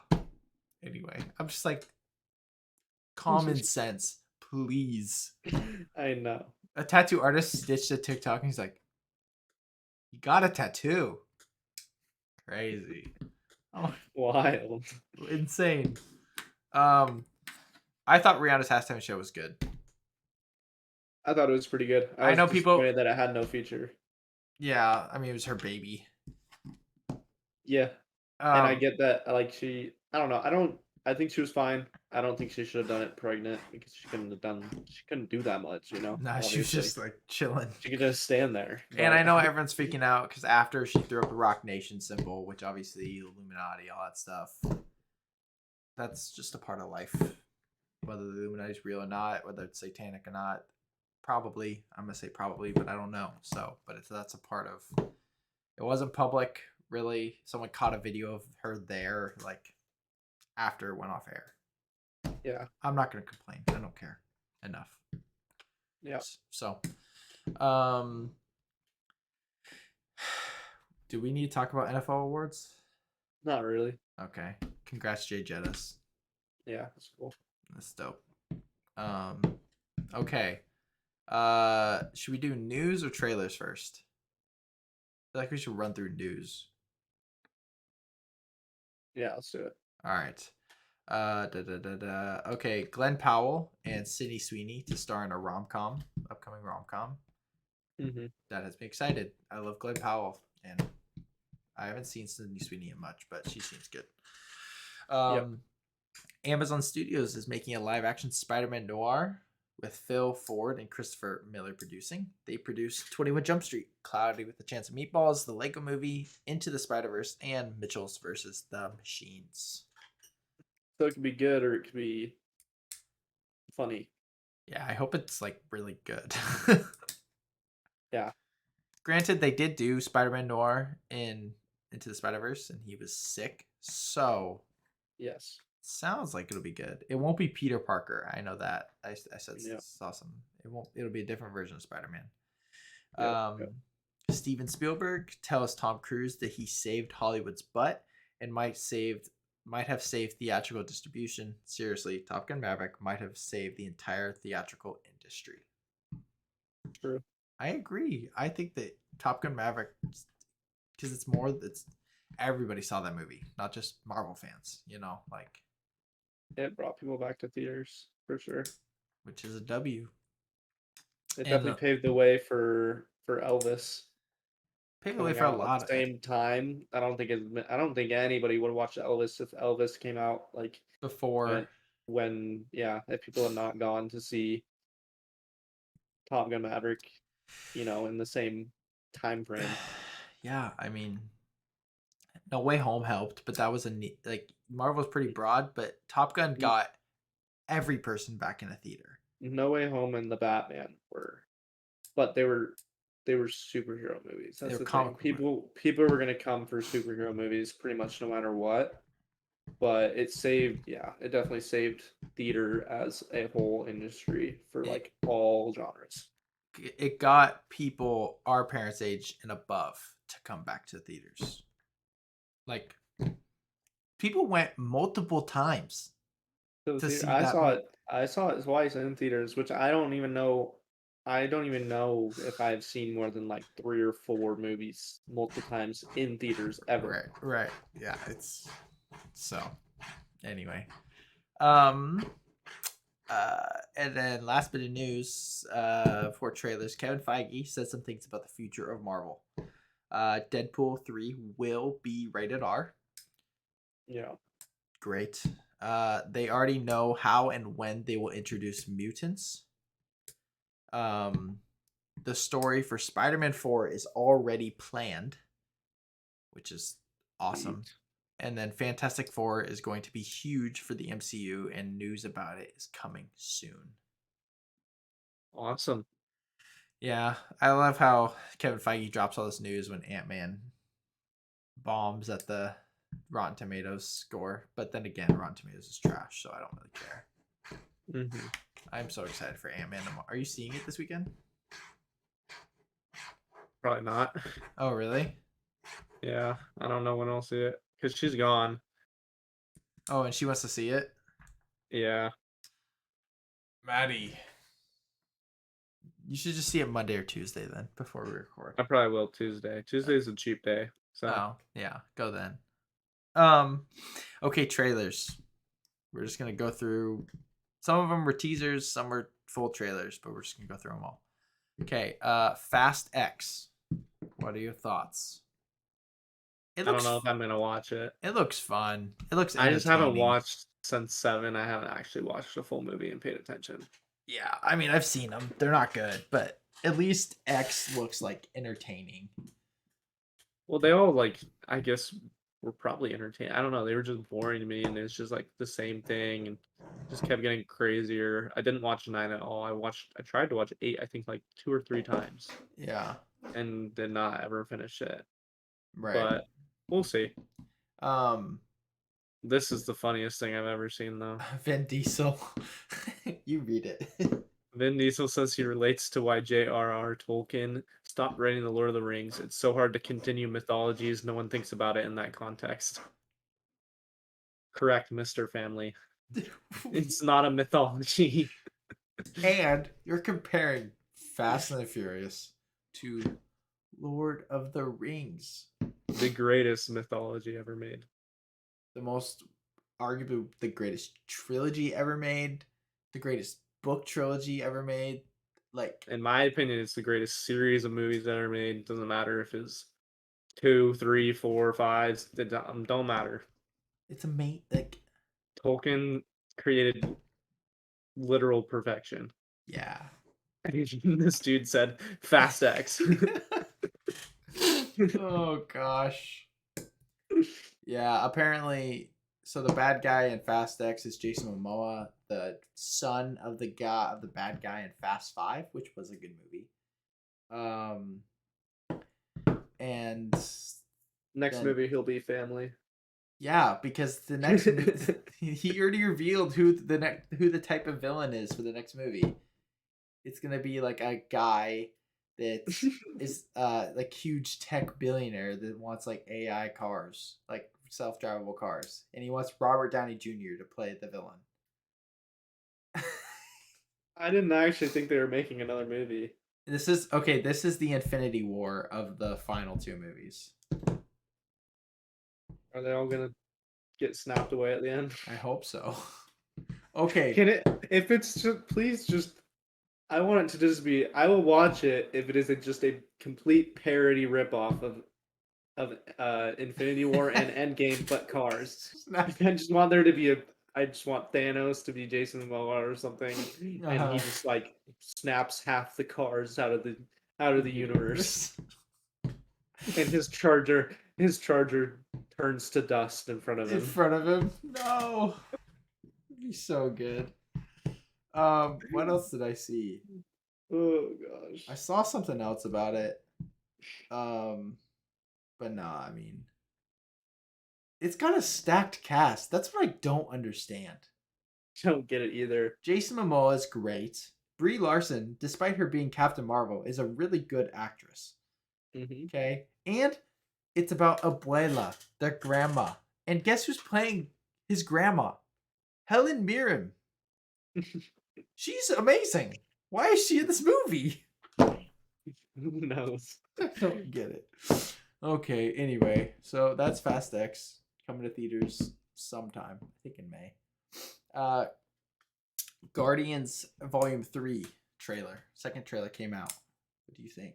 anyway, I'm just like, common sense, please. I know. A tattoo artist stitched a TikTok and he's like, you got a tattoo. Crazy. Oh, Wild. insane. Um, I thought Rihanna's halftime show was good. I thought it was pretty good. I I was know people. disappointed that it had no feature. Yeah, I mean it was her baby. Yeah, and I Um, get that. Like she, I don't know. I don't. I think she was fine. I don't think she should have done it pregnant because she couldn't have done. She couldn't do that much, you know. nah, she was Obviously, just like chilling. she could just stand there. And I But know everyone's freaking out because after she threw up the Rock Nation symbol, which obviously Illuminati, all that stuff. That's just a part of life. Whether the Illuminati's real or not, whether it's satanic or not, probably. I'm gonna say probably, but I don't know. So, but that's a part of. It wasn't public, really. Someone caught a video of her there, like after it went off air. yeah, I'm not gonna complain. I don't care enough. yeah, So, um, do we need to talk about NFL awards? not really. Okay. Congrats, Jay Jettis. Yeah, that's cool. That's dope. Um, okay. Should we do news or trailers first? I feel like we should run through news. Yeah, let's do it. All right. Okay, Glenn Powell and Sydney Sweeney to star in a rom com, upcoming rom com. Hmm. That has me excited. I love Glenn Powell, and I haven't seen Sydney Sweeney in much, but she seems good. Yep. Amazon Studios is making a live action Spider Man noir with Phil Ford and Christopher Miller producing. They produced 21 Jump Street, Cloudy with a Chance of Meatballs, the Lego Movie, Into the Spider Verse, and Mitchell's versus the Machines. So it could be good or it could be funny. Yeah, I hope it's like really good. Yeah. Granted, they did do Spider Man noir in Into the Spider Verse, and he was sick, so Yes. sounds like it'll be good. It won't be Peter Parker. I know that. I said Yep. saw some. It won't. It'll be a different version of Spider Man. Yep. Yep. Steven Spielberg tells Tom Cruise that he saved Hollywood's butt and might have saved theatrical distribution. Seriously, Top Gun Maverick might have saved the entire theatrical industry. True. I agree. I think that Top Gun Maverick, because it's everybody saw that movie, not just Marvel fans. You know, like, It brought people back to theaters for sure. which is a W. It And definitely paved the way for Elvis. Paved the way coming for a out at lot the of it same time. I don't think anybody would watch Elvis if Elvis came out like before. when if people had not gone to see Top Gun Maverick, in the same time frame. Yeah, I mean, No Way Home helped, but that was like Marvel's pretty broad, but Top Gun got every person back in a theater. No Way Home and the Batman but they were superhero movies. They That's were the thing. comic book movies. People were gonna come for superhero movies pretty much no matter what. But it definitely saved theater as a whole industry for It, like all genres. it got people our parents' age and above to come back to theaters. Like people went multiple times So to see I that saw movie. it. I saw it twice in theaters, which I don't even know. I don't even know if I've seen more than like 3 or 4 movies multiple times in theaters ever. Right. Yeah, it's so anyway. Um and then last bit of news for trailers, Kevin Feige said some things about the future of Marvel. Deadpool 3 will be rated R. Yeah. Great. They already know how and when they will introduce mutants. Um, the story for Spider-Man 4 is already planned, which is awesome. Sweet. And then Fantastic Four is going to be huge for the MCU, and news about it is coming soon. Awesome. Yeah, I love how Kevin Feige drops all this news when Ant-Man bombs at the Rotten Tomatoes score. But then again, Rotten Tomatoes is trash, so I don't really care. Mm-hmm. I'm so excited for Ant-Man. Are you seeing it this weekend? Probably not. Oh, really? Yeah, I don't know when I'll see it because she's gone. Oh, and she wants to see it? Yeah. Maddie. You should just see it Monday or Tuesday then, before we record. I probably will Tuesday. Tuesday's a cheap day. So Oh, yeah. Go then. Okay, trailers. We're just gonna go through. Some of them were teasers, some were full trailers, but we're just gonna go through them all. Okay, Fast X. What are your thoughts? It I don't looks know if I'm gonna watch it. it looks fun. It looks I just haven't entertaining. watched since 7. I haven't actually watched a full movie and paid attention. Yeah, I mean I've seen them. They're not good, but at least X looks like entertaining. Well, they all I guess were probably entertaining. I don't know. They were just boring to me, and it's just like the same thing, and just kept getting crazier. I didn't watch 9 at all. I tried to watch 8. I think like 2 or 3 times, Yeah, and did not ever finish it. right. But we'll see. Um, This is the funniest thing I've ever seen, though. Vin Diesel. You read it. Vin Diesel says he relates to why J.R.R. Tolkien stopped writing The Lord of the Rings. It's so hard to continue mythologies. No one thinks about it in that context. Correct, Mr. Family. It's not a mythology. And you're comparing Fast and the Furious to Lord of the Rings, The greatest mythology ever made. the most arguably the greatest trilogy ever made, the greatest book trilogy ever made. Like In my opinion, it's the greatest series of movies ever made. Doesn't matter if it's 2, 3, 4, 5. It don't matter. it's amazing. Like Tolkien created literal perfection. yeah. This dude said Fast X. Oh gosh. Yeah, apparently so the bad guy in Fast X is Jason Momoa, the son of the bad guy in Fast 5, which was a good movie. And Next then movie, he'll be family. yeah, because the next he already revealed who the type of villain is for the next movie. It's gonna be like a guy that is like huge tech billionaire that wants like AI cars, like self-drivable cars, and he wants Robert Downey Jr. to play the villain. I didn't actually think they were making another movie. This is the Infinity War of the final 2 movies. Are they all gonna get snapped away at the end? I hope so. Okay. Can it? If it's just, please just. I want it to just be. I will watch it if it isn't just a complete parody ripoff of Infinity War and Endgame, but cars. I just want there to be a. I just want Thanos to be Jason Momoa or something, and he just like snaps half the cars out of the universe, and his charger turns to dust in front of In him. front of him. No. It'd be so good. What else did I see? Oh gosh. I saw something else about it. But nah, I mean, it's got a stacked cast. That's what I don't understand. Don't get it either. Jason Momoa is great. Brie Larson, despite her being Captain Marvel, is a really good actress. Mm-hmm. Okay? And it's about Abuela, their grandma. And guess who's playing his grandma? Helen Mirren. She's amazing. Why is she in this movie? Who knows? I don't get it. Okay, anyway, so that's Fast X coming to theaters sometime. I think in May. Guardians Volume 3 trailer. Second trailer came out. What do you think?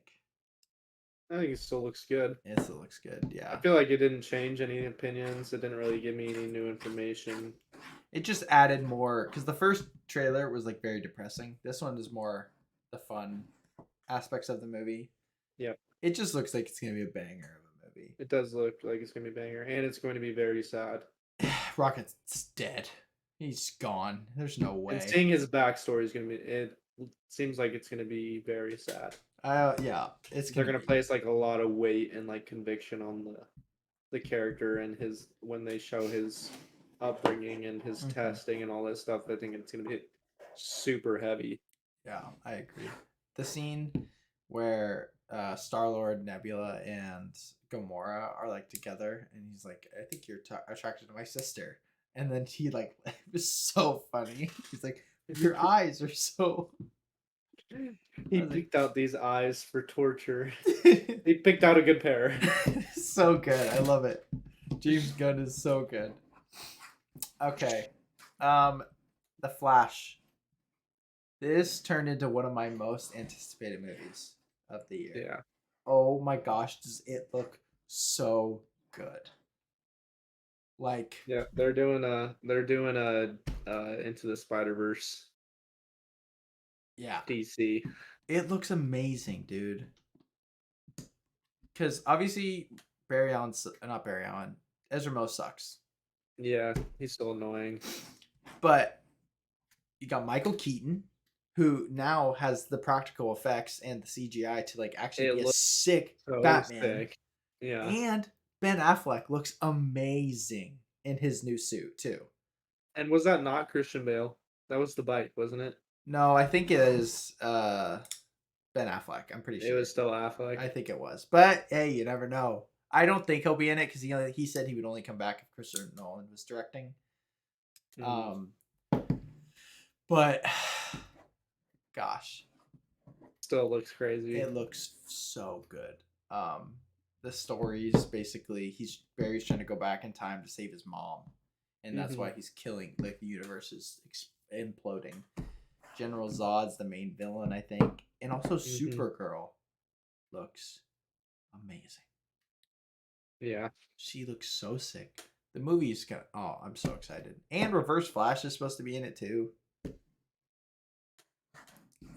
I think it still looks good. It still looks good, yeah. I feel like it didn't change any opinions. It didn't really give me any new information. It just added more, because the first trailer was like very depressing. This one is more the fun aspects of the movie. Yep. It just looks like it's going to be a banger of a movie. It does look like it's going to be a banger, and it's going to be very sad. Rocket's dead. He's gone. There's no way. And seeing his backstory is going to be, it seems like it's going to be very sad. Yeah, They're going to place like a lot of weight and like conviction on the character and his, when they show his upbringing and his testing and all this stuff. I think it's going to be super heavy. Yeah, I agree. The scene where Star-Lord, Nebula, and Gamora are like together, and he's like, "I think you're attracted to my sister," and then he like, it was so funny. He's like, "Your eyes are so." He picked out these eyes for torture. He picked out a good pair. So good. I love it. James Gunn is so good. Okay. The Flash. This turned into one of my most anticipated movies of the year. Yeah. Oh my gosh, does it look so good. Like, yeah, they're doing a Into the Spider-Verse. Yeah. DC. It looks amazing, dude. Because obviously not Barry Allen, Ezra Miller sucks. Yeah, he's still annoying. But you got Michael Keaton, who now has the practical effects and the CGI to like actually be a sick Batman. Sick. Yeah. And Ben Affleck looks amazing in his new suit too. And was that not Christian Bale? That was the bike, wasn't it? No, I think it is Ben Affleck. I'm pretty sure. It was still Affleck. I think it was. But hey, you never know. I don't think he'll be in it because he said he would only come back if Christopher Nolan was directing. But gosh, still looks crazy. It looks so good. The story's basically Barry's trying to go back in time to save his mom, and that's why he's killing. Like the universe is imploding. General Zod's the main villain, I think, and also Supergirl looks amazing. Yeah, she looks so sick. The movie's got. Oh, I'm so excited! And Reverse Flash is supposed to be in it too.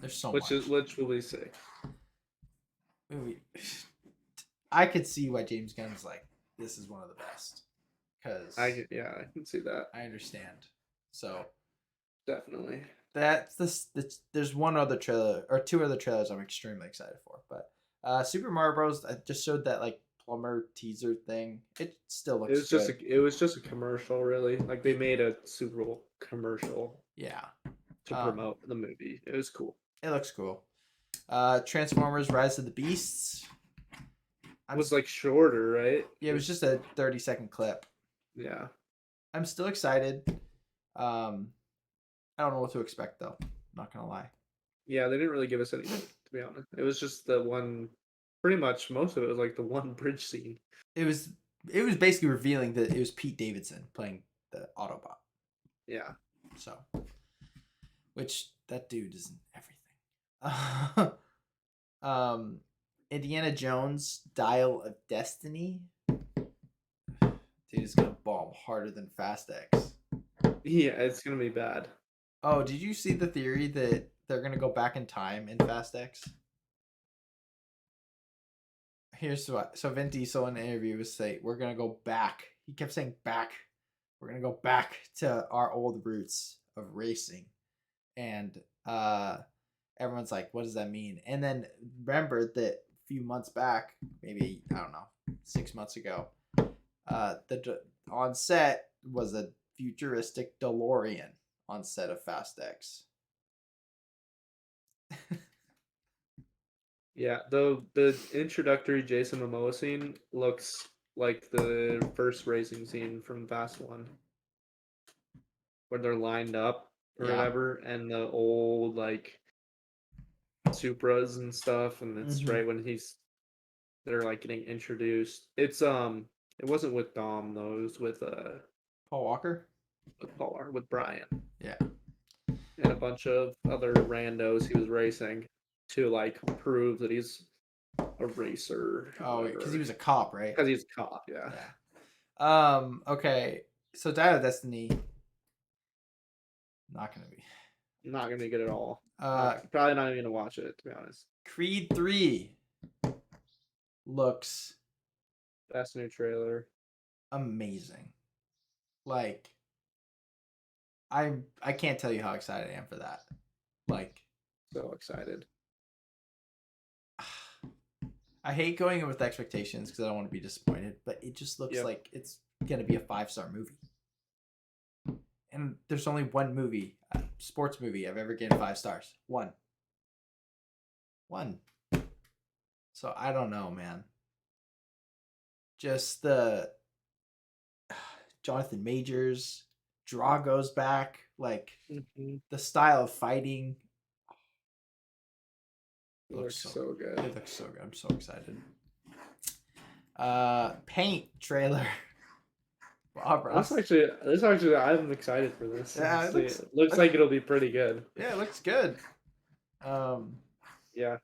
There's so much. Which will be sick. Movie. I could see why James Gunn's like, this is one of the best. Because I can see that. I understand. So definitely. There's one other trailer or two other trailers I'm extremely excited for. But Super Mario Bros. I just showed that like plumber teaser thing. It still looks good. It was just a commercial, really. Like they made a Super Bowl commercial. Yeah. To promote the movie. It was cool. It looks cool. Transformers Rise of the Beasts. It was like shorter, right? Yeah, it was just a 30-second clip. Yeah. I'm still excited. I don't know what to expect though. I'm not gonna lie. Yeah, they didn't really give us anything, to be honest. It was just the one. Pretty much most of it was like the one bridge scene. It was basically revealing that it was Pete Davidson playing the Autobot. Yeah. So, which that dude is in everything. Indiana Jones Dial of Destiny. Dude, it's gonna bomb harder than Fast X. Yeah, it's gonna be bad. Oh, did you see the theory that they're gonna go back in time in Fast X? Here's what. So Vin Diesel in an interview was saying, "We're gonna go back." He kept saying "back." We're gonna go back to our old roots of racing, and everyone's like, "What does that mean?" And then remember that a few months back, maybe I don't know, 6 months ago, the on set was a futuristic DeLorean on set of Fast X. Yeah, the introductory Jason Momoa scene looks like the first racing scene from Fast One, where they're lined up or Yeah. whatever, and the old like Supras and stuff, and it's Mm-hmm. right when they're like getting introduced. It wasn't with Dom though, it was Paul Walker. with Paul with Brian Yeah. and a bunch of other randos he was racing to like prove that he's a racer. Oh, because he was a cop, right? Because he's a cop, yeah. Yeah. Okay. So Dial of Destiny. Not gonna be. Not gonna be good at all. Uh, Probably not even gonna watch it, to be honest. Creed 3 looks Best new trailer. amazing. Like, I can't tell you how excited I am for that. Like, So excited. I hate going in with expectations because I don't want to be disappointed, but it just looks like it's gonna be a 5-star movie. And there's only one movie, sports movie, I've ever given 5 stars. One. So I don't know, man. Just the Jonathan Majors, Drago's back, like the style of fighting. It looks so good. It looks so good. I'm so excited. Paint trailer. Bob Ross. This actually, I'm excited for this. Yeah, it looks like it'll be pretty good. Yeah, it looks good. Yeah.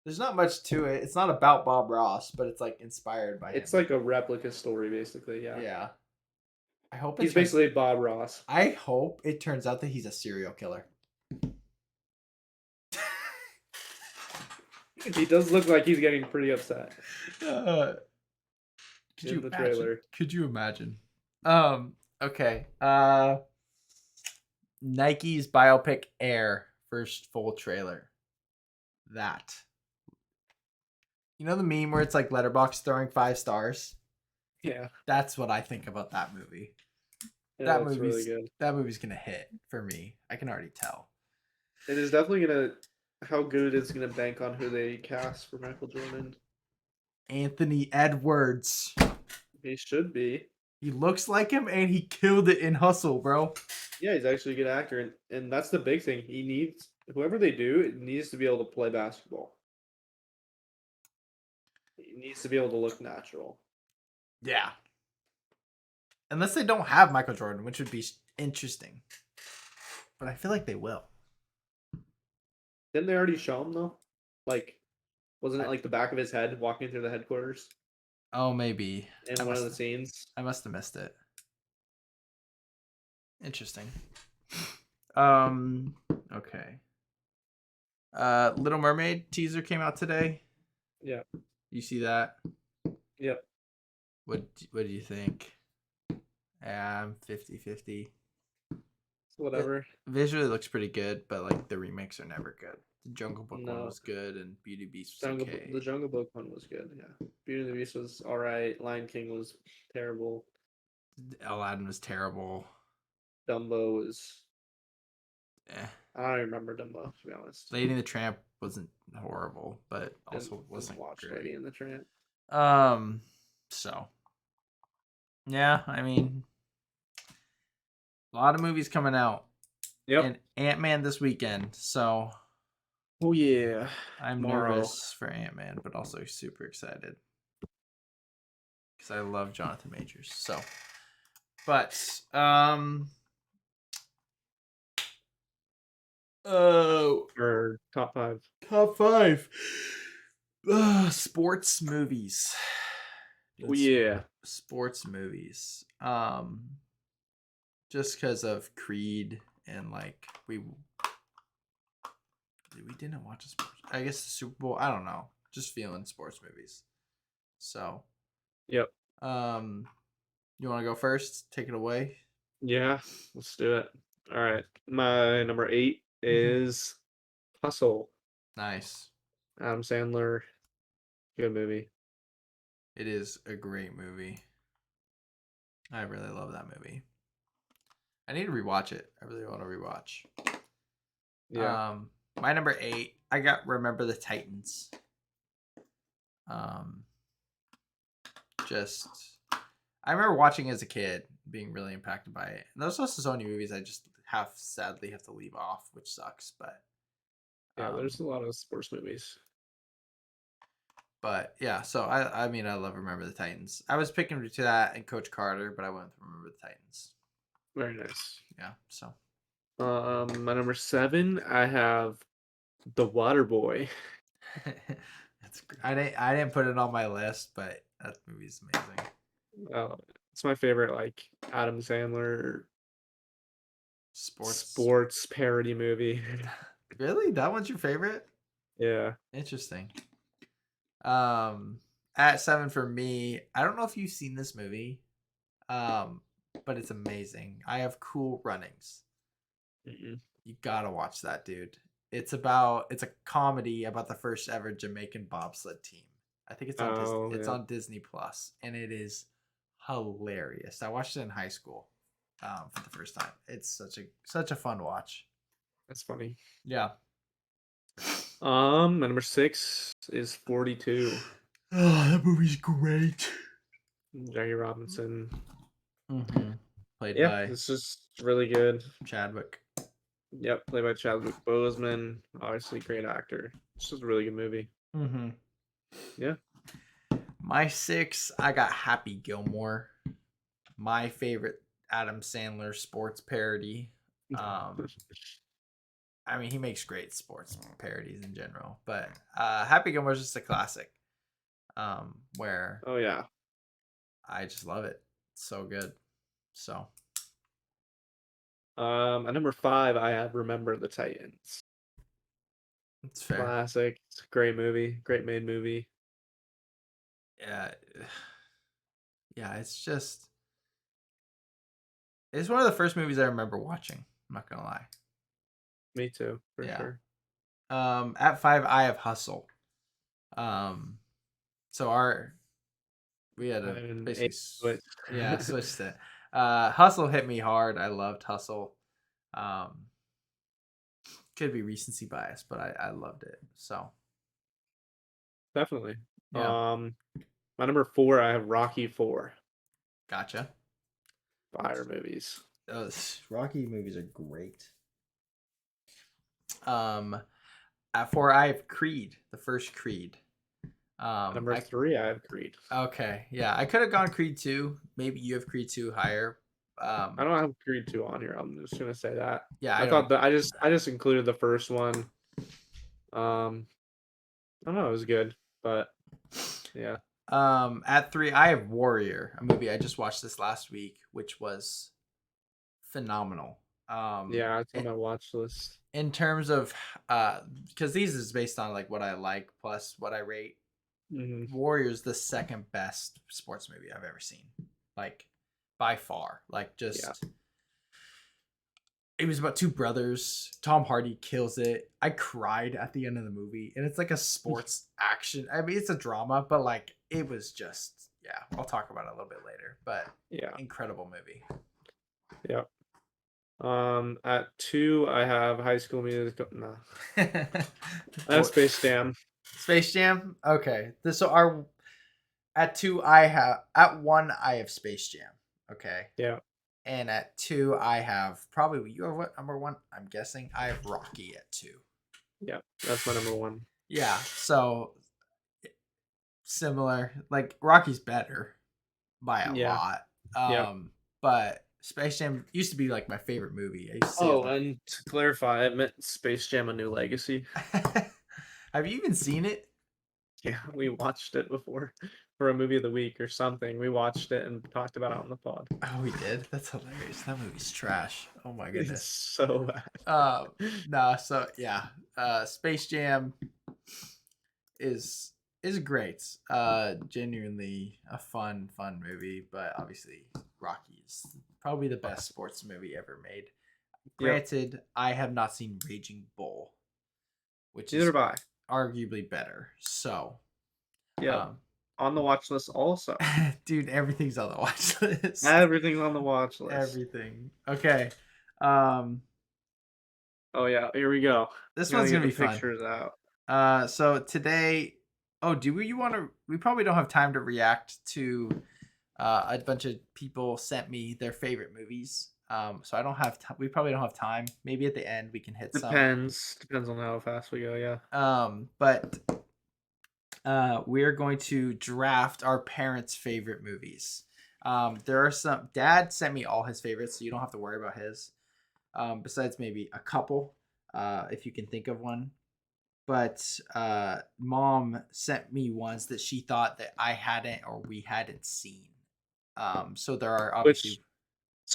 There's not much to it. It's not about Bob Ross, but it's like inspired by him. It's like a replica story, basically. Yeah. Yeah. I hope he's basically Bob Ross. I hope it turns out that he's a serial killer. He does look like he's getting pretty upset. Could in the trailer. Could you imagine? Okay. Nike's biopic Air first full trailer. That. You know the meme where it's like Letterboxd throwing 5 stars? Yeah. That's what I think about that movie. Yeah, that's really good. That movie's gonna hit for me. I can already tell. It is definitely gonna. How good it is gonna bank on who they cast for Michael Jordan. Anthony Edwards. He should be. He looks like him, and he killed it in Hustle, bro. Yeah, he's actually a good actor, and that's the big thing. He needs whoever they do. It needs to be able to play basketball. He needs to be able to look natural. Yeah. Unless they don't have Michael Jordan, which would be interesting. But I feel like they will. Didn't they already show him though? Like, wasn't it like the back of his head walking through the headquarters? Oh, maybe. In one of the scenes. I must have missed it. Interesting. Okay. Little Mermaid teaser came out today. Yeah. You see that? Yep. What do you think? Yeah, I'm 50-50. Whatever. Visually looks pretty good, but like the remakes are never good. The Jungle Book one was good, and Beauty and the Beast was okay. The Jungle Book one was good, yeah. Beauty and the Beast was alright. Lion King was terrible. Aladdin was terrible. Dumbo was... I don't even remember Dumbo, to be honest. Lady and the Tramp wasn't horrible, but also wasn't great. Lady and the Tramp. So... Yeah, I mean... A lot of movies coming out. Yep. And Ant-Man this weekend, so... Oh, yeah. I'm nervous for Ant-Man, but also super excited. Because I love Jonathan Majors, so... But, Or top 5. Top 5. Sports movies. Oh yeah. Sports movies. Just because of Creed and like we didn't watch a sports. I guess the Super Bowl. I don't know. Just feeling sports movies. So, Yep. you want to go first? Take it away. Yeah. Let's do it. All right. My number 8 is Hustle. Nice. Adam Sandler. Good movie. It is a great movie. I really love that movie. I need to rewatch it. I really want to rewatch. Yeah. My number 8, I got Remember the Titans. Just I remember watching as a kid, being really impacted by it. And there's also so many movies I just sadly have to leave off, which sucks. Yeah. Um, There's a lot of sports movies. but yeah. So I mean I love Remember the Titans. I was picking to that and Coach Carter, but I went with Remember the Titans. Very nice. Yeah. So My number 7, I have The Water Boy. I didn't put it on my list, but that movie's amazing. It's my favorite, like Adam Sandler Sports. sports parody movie. Really? That one's your favorite? Yeah. Interesting. At 7 for me, I don't know if you've seen this movie, but it's amazing. I Have Cool Runnings. Mm-mm. You gotta watch that, dude. It's a comedy about the first ever Jamaican bobsled team. I think it's on Oh, It's yeah. on Disney Plus, and it is hilarious. I watched it in high school, for the first time. It's such a fun watch. That's funny. Yeah. My number 6 is 42. Oh, that movie's great. Jackie Robinson. Mm-hmm. Played Yeah, by it's just really good. Chadwick. Yep, played by Chadwick Boseman. Obviously, great actor. It's just a really good movie. Mm-hmm. Yeah. My 6, I got Happy Gilmore. My favorite Adam Sandler sports parody. I mean, he makes great sports parodies in general, but Happy Gilmore is just a classic. Where Oh yeah. I just love it. It's so good. So At number 5, I have Remember the Titans. it's fair. Classic. It's a great movie. Great made movie. Yeah. Yeah, it's one of the first movies I remember watching. I'm not gonna lie. Me too, for Yeah. sure. At 5, I have Hustle. So we had to And basically switch. switched it. Hustle hit me hard. I loved Hustle. Could be recency bias, but I loved it. So Definitely. yeah, My number 4, I have Rocky 4. gotcha. Fire movies. Those Rocky movies are great. At 4, I have Creed, the first Creed. Number 3, I have Creed. Okay, yeah, I could have gone Creed 2. Maybe you have Creed 2 higher. I don't have Creed 2 on here. I'm just gonna say that. Yeah, I thought that I just included the first one. I don't know, it was good, but yeah. At 3, I have Warrior, a movie I just watched this last week, which was phenomenal. Yeah, it's on my watch list. In terms of because these is based on like what I like plus what I rate. Warrior's the second best sports movie I've ever seen, like by far. Like just it was about two brothers. Tom Hardy kills it. I cried at the end of the movie, and it's like a sports action. I mean, it's a drama, but like it was just I'll talk about it a little bit later, but incredible movie. Yeah. At 2, I have High School Musical. No, that's Space Jam. Space Jam. Okay, so at 2 I have at 1 I have Space Jam. Okay. Yeah. And at 2 I have probably you have what number 1? I'm guessing I have Rocky at 2. Yeah, that's my number 1. Yeah. So similar. Like Rocky's better by a lot. But Space Jam used to be like my favorite movie. I used to and to clarify, I meant Space Jam: A New Legacy. Have you even seen it? Yeah, we watched it before for a movie of the week or something. We watched it and talked about it on the pod. Oh, we did. That's hilarious. That movie's trash. Oh my It's goodness. so bad. Uh, nah. So yeah, Space Jam is is great. Genuinely a fun movie, but obviously Rocky is probably the best sports movie ever made. Yep. Granted, I have not seen Raging Bull, which Neither is have I. arguably better. So, Yep. um, On the watch list also. dude, everything's on the watch list. Everything's on the watch list. Everything. Okay. Um, Oh yeah, here we go. this Gotta one's get gonna the be fun. pictures out. So today, oh, do we you want to? We probably don't have time to react to. A bunch of people sent me their favorite movies. So I don't have. We probably don't have time. Maybe at the end we can hit some. Depends on how fast we go, yeah. But we're going to draft our parents' favorite movies. There are some. Dad sent me all his favorites, so you don't have to worry about his. Besides maybe a couple, if you can think of one. But mom sent me ones that she thought that I hadn't or we hadn't seen. So there are obviously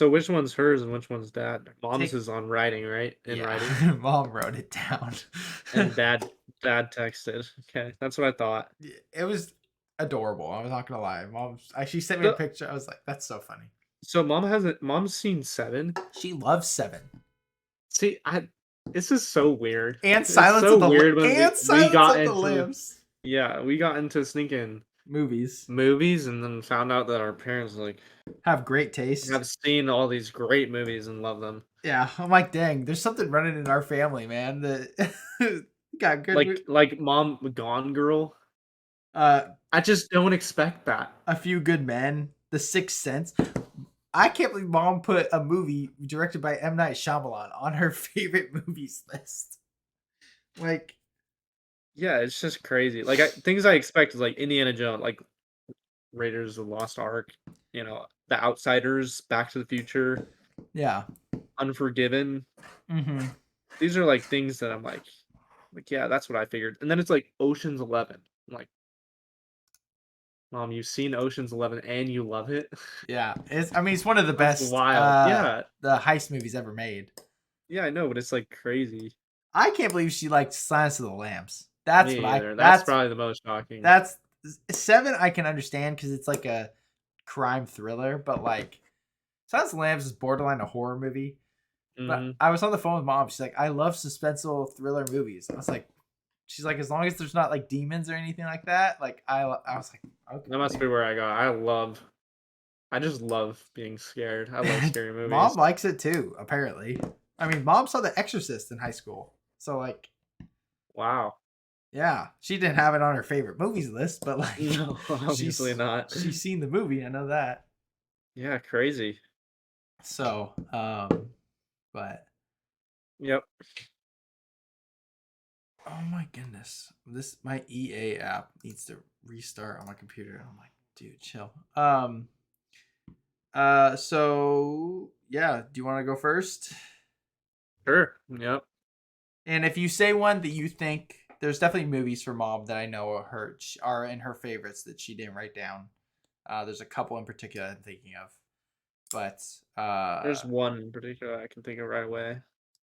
Which one's hers and which one's dad? Mom's take is on writing, right? In yeah. writing. Mom wrote it down. And dad texted. Okay, that's what I thought. It was adorable. I'm not gonna lie. Mom, she sent me a The, picture. I was like, that's so funny. so mom's seen 7. She loves Seven See, I this is so weird. and It's Silence so of the weird when and we Silence got of the into Lambs yeah, we got into sneaking movies movies and then found out that our parents have great taste. have seen all these great movies and love them. Yeah, I'm like, dang, there's something running in our family, man. That got good. Like Mom Gone Girl. Uh, I just don't expect that. A Few Good Men, The Sixth Sense. I can't believe Mom put a movie directed by M. Night Shyamalan on her favorite movies list. Like, Yeah, it's just crazy. Things I expect is like Indiana Jones, like Raiders of the Lost Ark, The Outsiders, Back to the Future, yeah. Unforgiven. Mm-hmm. These are like things that I'm like yeah, that's what I figured. And then it's like Ocean's 11. I'm like, Mom, you've seen Ocean's 11 and you love it? Yeah. It's one of the That's best wild. Yeah. the heist movies ever made. Yeah, I know, but it's like crazy. I can't believe she liked Silence of the Lambs. That's what Me I either. That's probably the most shocking. that's Seven I can understand because it's like a crime thriller, but like Silence of the Lambs is borderline a horror movie. But Mhm. I was on the phone with mom. She's like, I love suspenseful thriller movies. I was like, she's like, as long as there's not like demons or anything like that. Like I was like, okay. That must be where I got. I just love being scared. I love scary movies. Mom likes it too, apparently. I mean, mom saw The Exorcist in high school. So like, Wow. yeah, she didn't have it on her favorite movies list, but like, No, obviously not. She's seen the movie. I know that. Yeah, crazy. So, but Yep. oh my goodness, my EA app needs to restart on my computer. I'm like, dude, chill. So yeah, do you want to go first? Sure. Yep. And if you say one that you think, there's definitely movies for mom that I know are in her favorites that she didn't write down. There's a couple in particular I'm thinking of, but There's one in particular I can think of right away,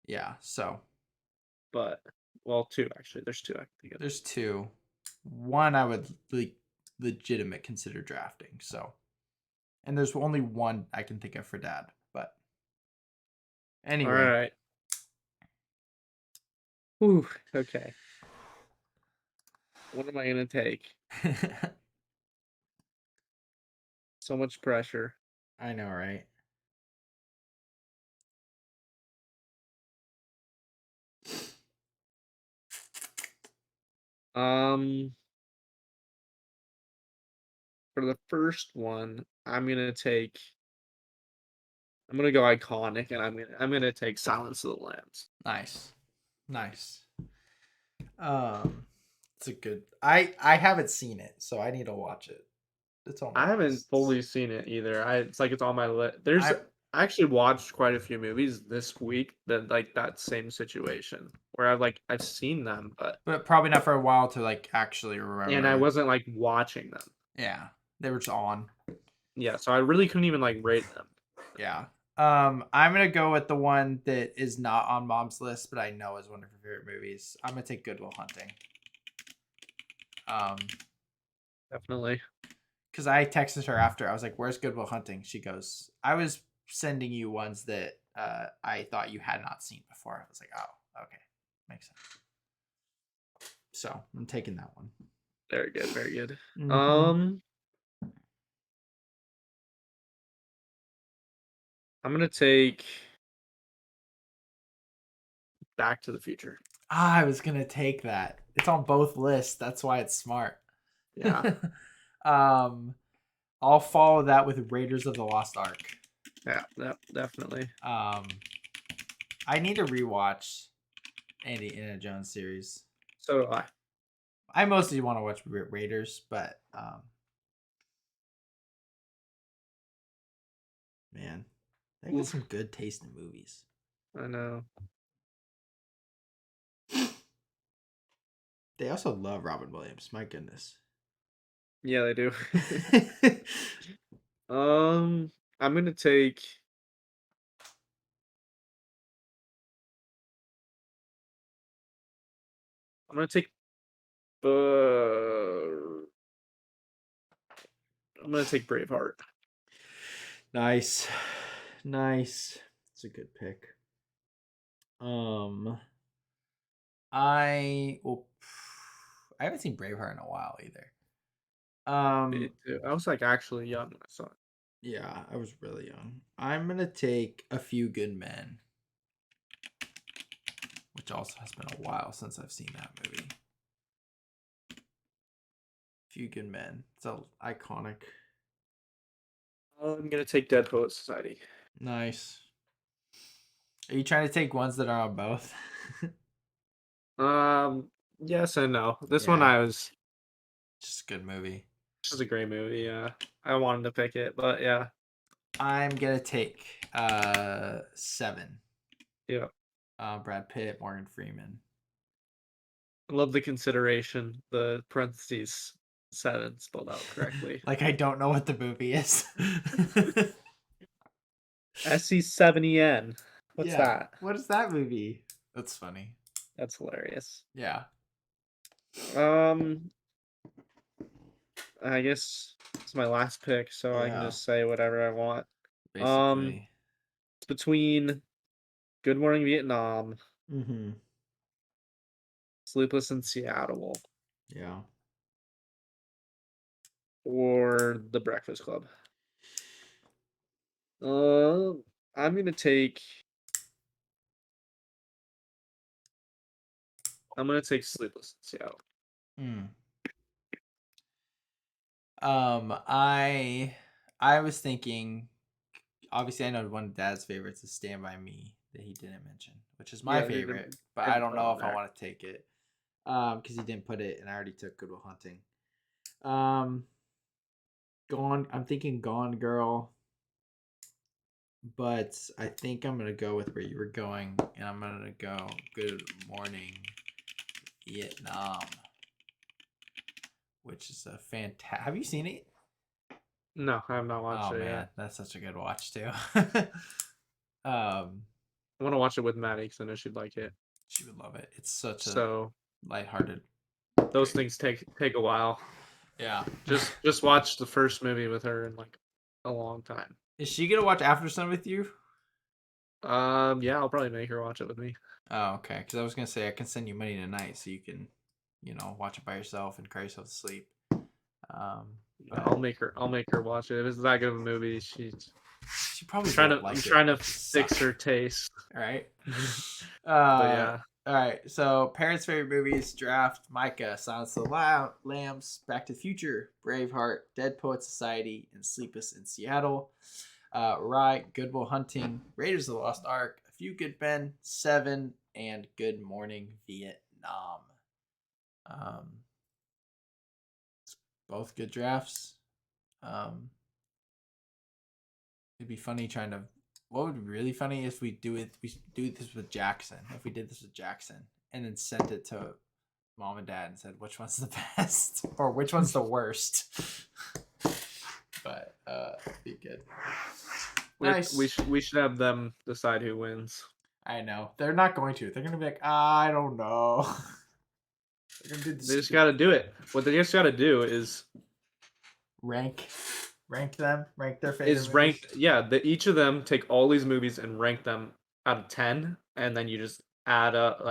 yeah. So but well, two actually. There's two I can think of. there's two. One I would legitimate consider drafting. So, and there's only one I can think of for dad. But anyway, All right. Ooh, okay. What am I gonna take? So much pressure. I know, right? Um, for the first one, I'm gonna go iconic, and I'm gonna take Silence of the Lambs. Nice, nice. It's a good. I haven't seen it, so I need to watch it. It's on my I haven't list. fully seen it either. It's on my list. I actually watched quite a few movies this week that like that same situation where I've seen them, but But probably not for a while to like actually and I remember. wasn't like watching them. Yeah, they were just on. Yeah, so I really couldn't even like rate them. Yeah. I'm gonna go with the one that is not on Mom's list, but I know is one of her favorite movies. I'm gonna take Good Will Hunting. Um, Definitely. because I texted her after. I was like, "Where's Good Will Hunting?" She goes, "I was sending you ones that I thought you had not seen before." I was like, "Oh, okay, makes sense." So I'm taking that one. Very good, very good. Mm-hmm. Um, I'm gonna take Back to the Future. I was gonna take that. It's on both lists. That's why it's smart. Yeah, um, I'll follow that with Raiders of the Lost Ark. yeah, definitely. Um, I need to rewatch any Indiana Jones series. So do I. I mostly want to watch Raiders, but man, they got some Oof, good taste in movies. I know. They also love Robin Williams. My goodness. Yeah, they do. Um, I'm gonna take. I'm gonna take. Uh, I'm gonna take Braveheart. Nice, nice. It's a good pick. Um, I well, I haven't seen Braveheart in a while either. Me Um, too. I was like actually young when I saw it. yeah, I was really young. I'm gonna take A Few Good Men, which also has been a while since I've seen that movie. Few Good Men. It's a iconic. I'm gonna take Dead Poet Society. Nice. Are you trying to take ones that are on both? Yes and no. This one Yeah, I was. just a good movie. This is a great movie. Yeah, I wanted to pick it, but yeah, I'm gonna take Seven. yeah. Brad Pitt, Morgan Freeman. I love the consideration. The parentheses seven spelled out correctly. Like I don't know what the movie is. SC7EN. What's Yeah. that? What is that movie? That's funny. That's hilarious. Yeah. Um, I guess it's my last pick, so I can Yeah. just say whatever I want. Um, Basically. it's between Good Morning Vietnam, Mm-hmm. Sleepless in Seattle, Yeah. or The Breakfast Club. Uh, I'm gonna take. I'm gonna take Sleepless in Seattle. Mm. I was thinking. Obviously, I know one of Dad's favorites is Stand by Me that he didn't mention, which is my Yeah, favorite, but I I didn't don't put know on if I there. want to take it. Because he didn't put it, and I already took Good Will Hunting. Um, Gone. I'm thinking Gone Girl, but I think I'm gonna go with where you were going, and I'm gonna go Good Morning Vietnam, which is a fantastic. Have you seen it? No, I have not watched Oh it man, yet. that's such a good watch too. um, I want to watch it with Maddie because I know she'd like it. she would love it. It's such a So lighthearted, those great. things take a while. Yeah. Just watch the first movie with her in like a long time. Is she gonna watch After Sun with you? Yeah, I'll probably make her watch it with me. Oh, okay. Because I was gonna say I can send you money tonight so you can, watch it by yourself and cry yourself to sleep. Yeah, But I'll make her watch it. If it's that good of a movie, she's she probably trying won't to I'm like it. trying to Just fix suck. her taste. All right. But uh, yeah, all right. So parents' favorite movies: Draft, Micah, Silence of the Lambs, Back to the Future, Braveheart, Dead Poet Society, and Sleepless in Seattle. Rye, Good Will Hunting, Raiders of the Lost Ark, A Few Good Men, Seven, and Good Morning Vietnam. Um, both good drafts. Um, it'd be funny trying to what would be really funny if we do it? We do this with Jackson. If we did this with Jackson and then sent it to mom and dad and said which one's the best or which one's the worst. But be good. Nice. We should have them decide who wins. I know they're not going to. They're gonna be like, I don't know. They're gonna do They just got to do it. What they just got to do is rank them, rank their favorite. Is ranked. Yeah, each of them take all these movies and rank them out of 10, and then you just add up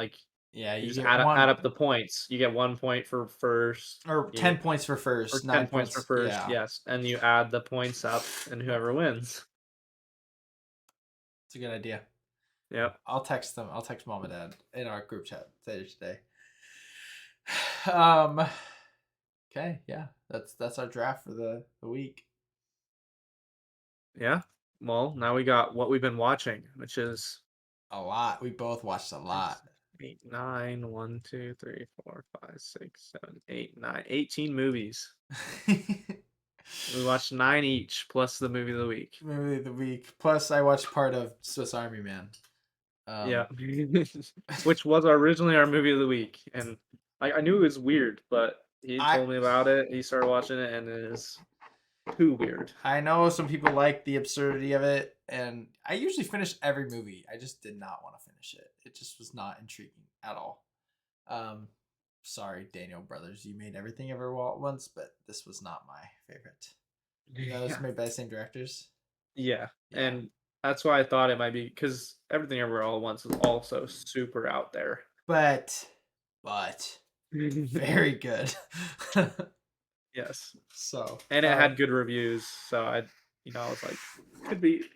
Yeah, you you just get add up the points. You get 1 point for first, or 10 points for first, or 9 10 points for first. Yeah, Yes, and you add the points up, and whoever wins. it's a good idea. Yep. I'll text them. I'll text mom and dad in our group chat later today. Okay, yeah, that's our draft for the week. Yeah. Well, now we got what we've been watching, which is A lot. We both watched a lot. 8, 9, 1, 2, 3, 4, 5, 6, 7, 8, 9, 18 movies. We watched 9 each, plus the movie of the week. Movie of the week. Plus, I watched part of Swiss Army Man. Yeah, which was originally our movie of the week, and I knew it was weird, but he told me about it. He started watching it, and it is too weird. I know some people like the absurdity of it, and I usually finish every movie. I just did not want to finish it. It just was not intriguing at all. Sorry, Daniel Brothers, you made everything ever at once, but this was not my favorite. That was made by the same directors. Yeah, and that's why I thought it might be, because Everything Everywhere All at Once was also super out there. But very good. Yes. So, and it had good reviews, so I was like,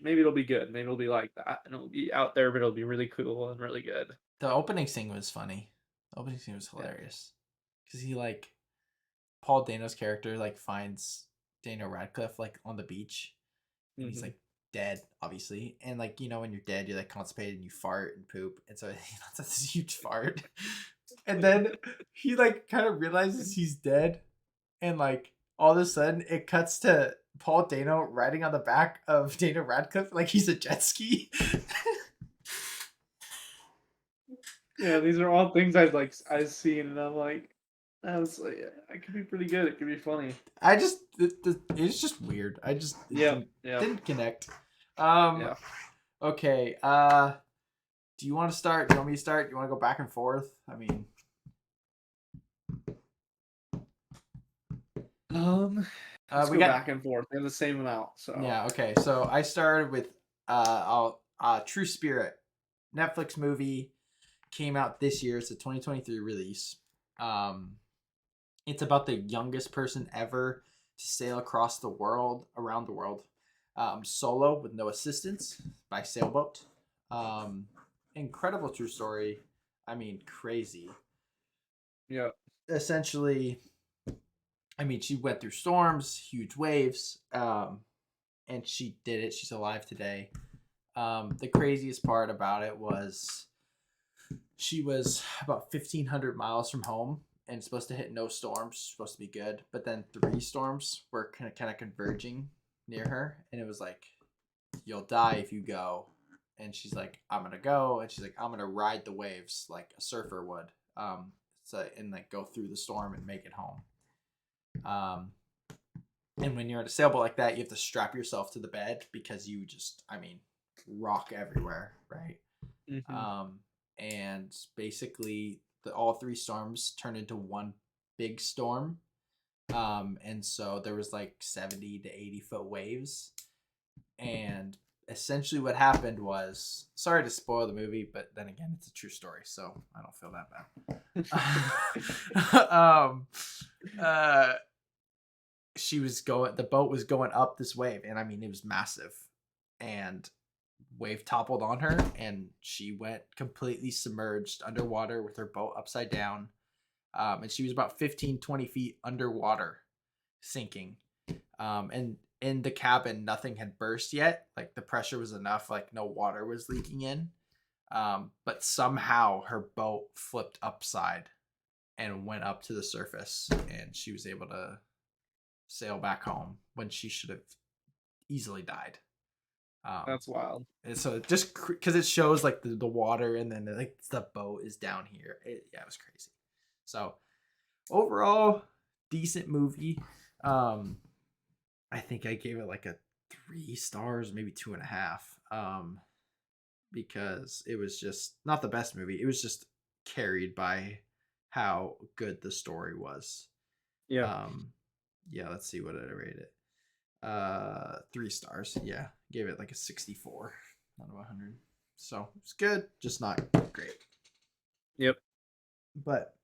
maybe it'll be good. Maybe it'll be like that, and it'll be out there, but it'll be really cool and really good. The opening scene was funny. The opening scene was hilarious because he Paul Dano's character finds Daniel Radcliffe on the beach, and he's dead, obviously, and when you're dead, you're constipated and you fart and poop, and so he lets out this huge fart, and then he kind of realizes he's dead, and all of a sudden it cuts to Paul Dano riding on the back of Daniel Radcliffe like he's a jet ski. Yeah, these are all things I've seen, and I'm like, it could be pretty good. It could be funny. It's just weird. I just didn't connect. Okay. Do you want to start? Do you want me to start? Do you want to go back and forth? I mean, let's go back and forth. They have the same amount. So yeah. Okay. So I started with True Spirit, Netflix movie, came out this year. It's a 2023 release. It's about the youngest person ever to sail around the world, solo with no assistance by sailboat. Incredible true story. I mean, crazy. Yeah. Essentially, I mean, she went through storms, huge waves, and she did it. She's alive today. The craziest part about it was she was about 1,500 miles from home and supposed to hit no storms, supposed to be good. But then 3 storms were kind of converging near her, and it was like, you'll die if you go. And she's like, I'm going to go. And she's like, I'm going to ride the waves like a surfer would. And go through the storm and make it home. And when you're at a sailboat like that, you have to strap yourself to the bed because you just, rock everywhere, right? Mm-hmm. And basically all 3 storms turned into one big storm. And so there was 70 to 80 foot waves. And essentially what happened was, sorry to spoil the movie, but then again, it's a true story, so I don't feel that bad. The boat was going up this wave, and it was massive, and wave toppled on her, and she went completely submerged underwater with her boat upside down. And she was about 15-20 feet underwater, sinking. And in the cabin, nothing had burst yet. The pressure was enough, no water was leaking in. But somehow her boat flipped upside and went up to the surface, and she was able to sail back home when she should have easily died. That's wild. And so just because it shows like the water and then like the boat is down here. It was crazy. So overall, decent movie. I think I gave it like a 3 stars, maybe 2.5. Because it was just not the best movie. It was just carried by how good the story was. Yeah. Yeah, let's see what I rate it. 3 stars. Yeah, gave it like a 64 out of 100. So it's good, just not great. Yep. But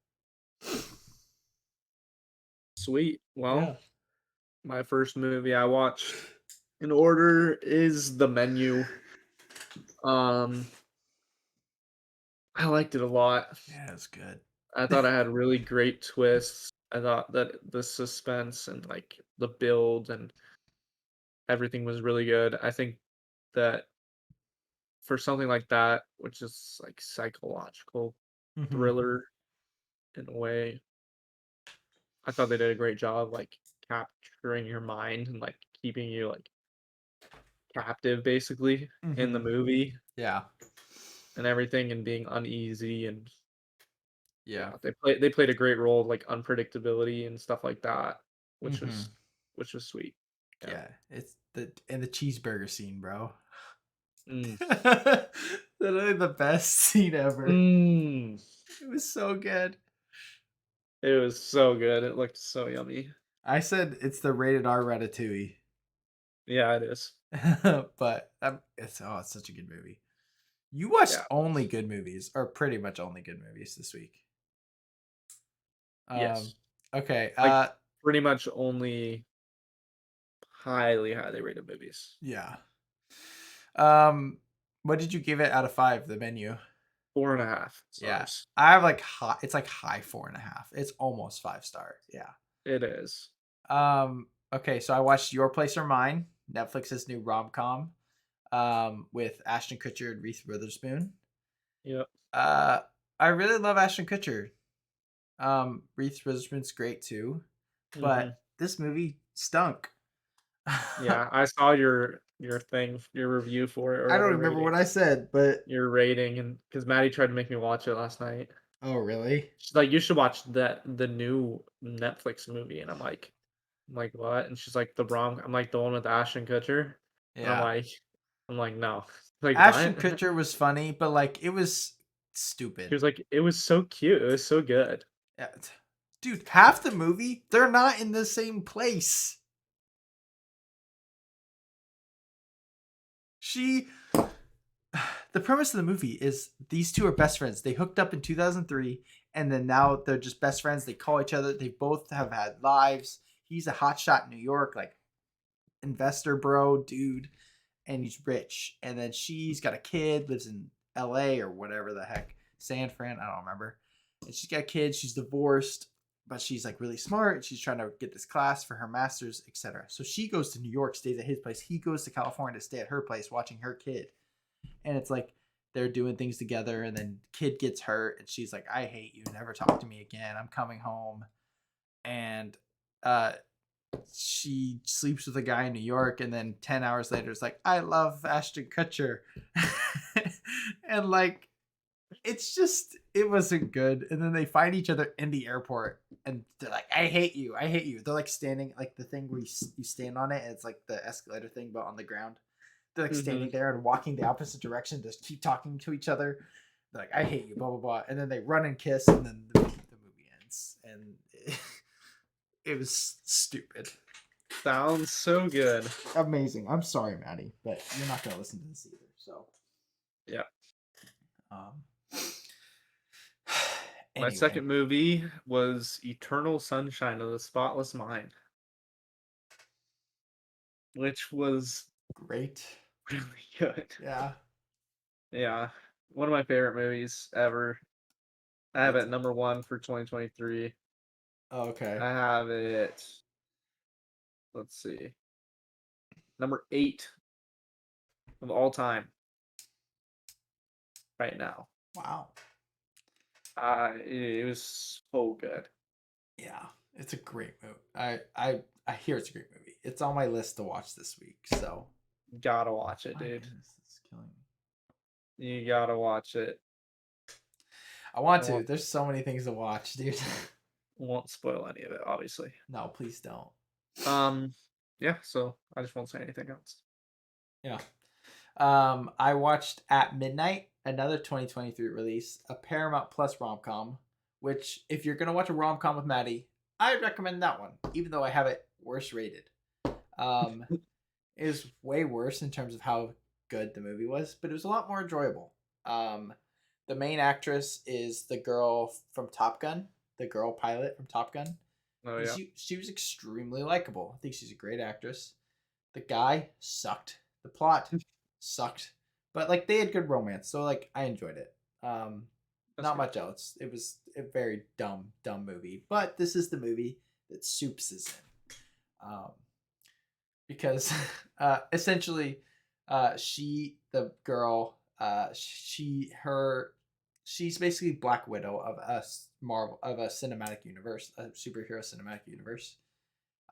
Sweet. Well, yeah, my first movie I watched in order is The Menu. Um, I liked it a lot. yeah, it's good. I thought I had really great twists. I thought that the suspense and like the build and everything was really good. I think that for something like that, which is like psychological Mm-hmm. thriller in a way, I thought they did a great job like capturing your mind and like keeping you like captive basically in the Mm-hmm. movie Yeah, and everything and being uneasy and yeah. yeah, they played a great role of like unpredictability and stuff like that, which Mm-hmm. was which was sweet. Yeah. Yeah, it's the cheeseburger scene, bro. Mm. Literally the best scene ever. Mm. It was so good. It was so good. It looked so yummy. I said it's the rated R Ratatouille, Yeah, it is. but it's such a good movie. You watched Yeah. only good movies, or pretty much only good movies this week. Um, Yes. okay. Like pretty much only highly rated movies. Yeah. Um, what did you give it out of 5? The Menu. 4.5 Yeah, stars. I have like high. It's like high 4.5. It's almost 5 star. Yeah. It is. Okay, so I watched Your Place or Mine, Netflix's new rom com, with Ashton Kutcher and Reese Witherspoon. Yep. Uh, I really love Ashton Kutcher. Reese Witherspoon's great too, Mhm. but this movie stunk. Yeah, I saw your thing, your review for it or I don't whatever remember rating. what I said, but Your rating and because Maddie tried to make me watch it last night. oh really? She's like, "You should watch the new Netflix movie," and I'm like, "What?" And she's like, "The wrong." I'm like, "The one with Ashton Kutcher," and Yeah. I'm like, "No." Like, Ashton "What?" Kutcher was funny, but like it was She stupid. was like, "It was so cute. It was so good." Yeah. Dude, half the movie they're not in the same place. She the premise of the movie is these two are best friends. They hooked up in 2003 and then now they're just best friends. They call each other. They both have had lives. He's a hotshot in New York, like investor bro dude, and he's rich. And then she's got a kid, lives in LA or whatever the heck, San Fran, I don't remember. And she's got a kid, she's divorced, but she's like really smart. She's trying to get this class for her master's, etc. So she goes to New York, stays at his place. He goes to California to stay at her place watching her kid. And it's like they're doing things together and then kid gets hurt and she's like, I hate you, never talk to me again, I'm coming home. And uh she sleeps with a guy in New York, and then 10 hours later, it's like, I love Ashton Kutcher. And like, it's just, it wasn't good. And then they find each other in the airport, and they're like, I hate you. I hate you. They're like standing, like the thing where you stand on it, and it's like the escalator thing, but on the ground. They're like standing Mhm. there and walking the opposite direction, just keep talking to each other. They're like, I hate you, blah, blah, blah. And then they run and kiss, and then the movie ends. And it was stupid. Sounds so good. Amazing. I'm sorry, Maddie, but you're not gonna listen to this either. So, Yeah. um, My anyway, second movie was Eternal Sunshine of the Spotless Mind, which was great. really good. Yeah, Yeah. One of my favorite movies ever. I have it's it number 1 for 2023. okay. I have it, let's see, number 8 of all time right now. Wow. It was so good. Yeah, it's a great movie. I hear it's a great movie. It's on my list to watch this week. So, Gotta watch it, My dude. goodness, this is killing me. You gotta watch it. I want I to. won't, There's so many things to watch, dude. won't spoil any of it, obviously. No, please don't. Um, yeah. So I just won't say anything else. Yeah. I watched At Midnight, another 2023 release, a Paramount Plus rom com. Which, if you're gonna watch a rom com with Maddie, I'd recommend that one, even though I have it worse rated. Um, it was way worse in terms of how good the movie was, but it was a lot more enjoyable. Um, the main actress is the girl from Top Gun, the girl pilot from Top Gun, Oh and yeah. she was extremely likable. I think she's a great actress. The guy sucked. The plot sucked, but like they had good romance, so like I enjoyed it. That's Not good. much else. It was a very dumb movie, but this is the movie that Soups is in. Because essentially, she the girl she's basically Black Widow of us Marvel of a cinematic universe, a superhero cinematic universe,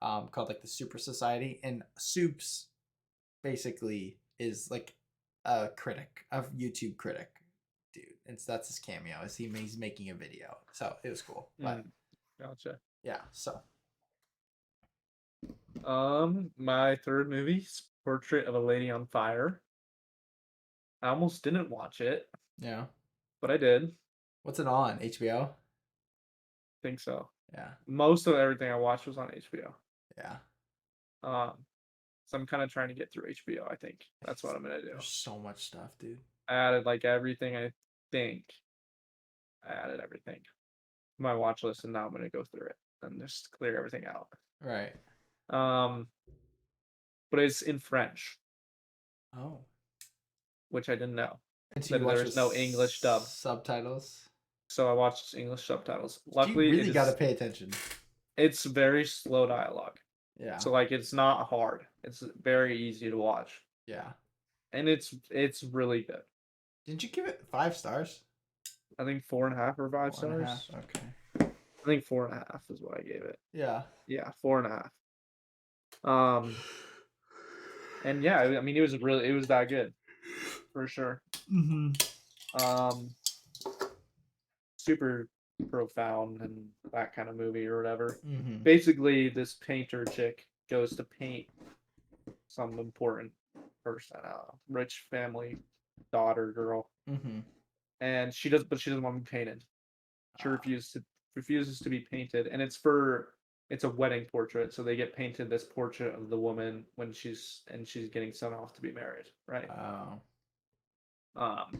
called like the Super Society, and Soups basically is like a critic, a YouTube critic, dude, and so that's his cameo. Is he's making a video, so it was cool, but Gotcha. yeah, so My third movie, Portrait of a Lady on Fire. I almost didn't watch it, yeah. but I did. What's it on HBO? Think so. Yeah, Most of everything I watched was on HBO. yeah. Um, so I'm kind of trying to get through HBO. I think that's what I'm gonna do. There's so much stuff, dude. I added like everything. I think I added everything to my watch list, and now I'm gonna go through it and just clear everything out. Right. Um, but it's in French, Oh. which I didn't know And so that you watch there with is no English dub. subtitles? So I watched English subtitles. You Luckily, really got to pay attention. it's very slow dialogue. Yeah. So like it's not hard. It's very easy to watch. Yeah. And it's really good. Didn't you give it 5 stars? I think 4.5 or five 4.5. stars. Okay. I think 4.5 is what I gave it. Yeah. Yeah, 4.5. And yeah, I mean it was that good for sure. Mm-hmm. Um, Super profound and that kind of movie or whatever. Mm-hmm. Basically, this painter chick goes to paint some important person, rich family, daughter, girl, Mm-hmm. and but she doesn't want to be painted. She Ah. refuses to be painted, and it's a wedding portrait, so they get painted this portrait of the woman when she's getting sent off to be married, right? Oh. Um,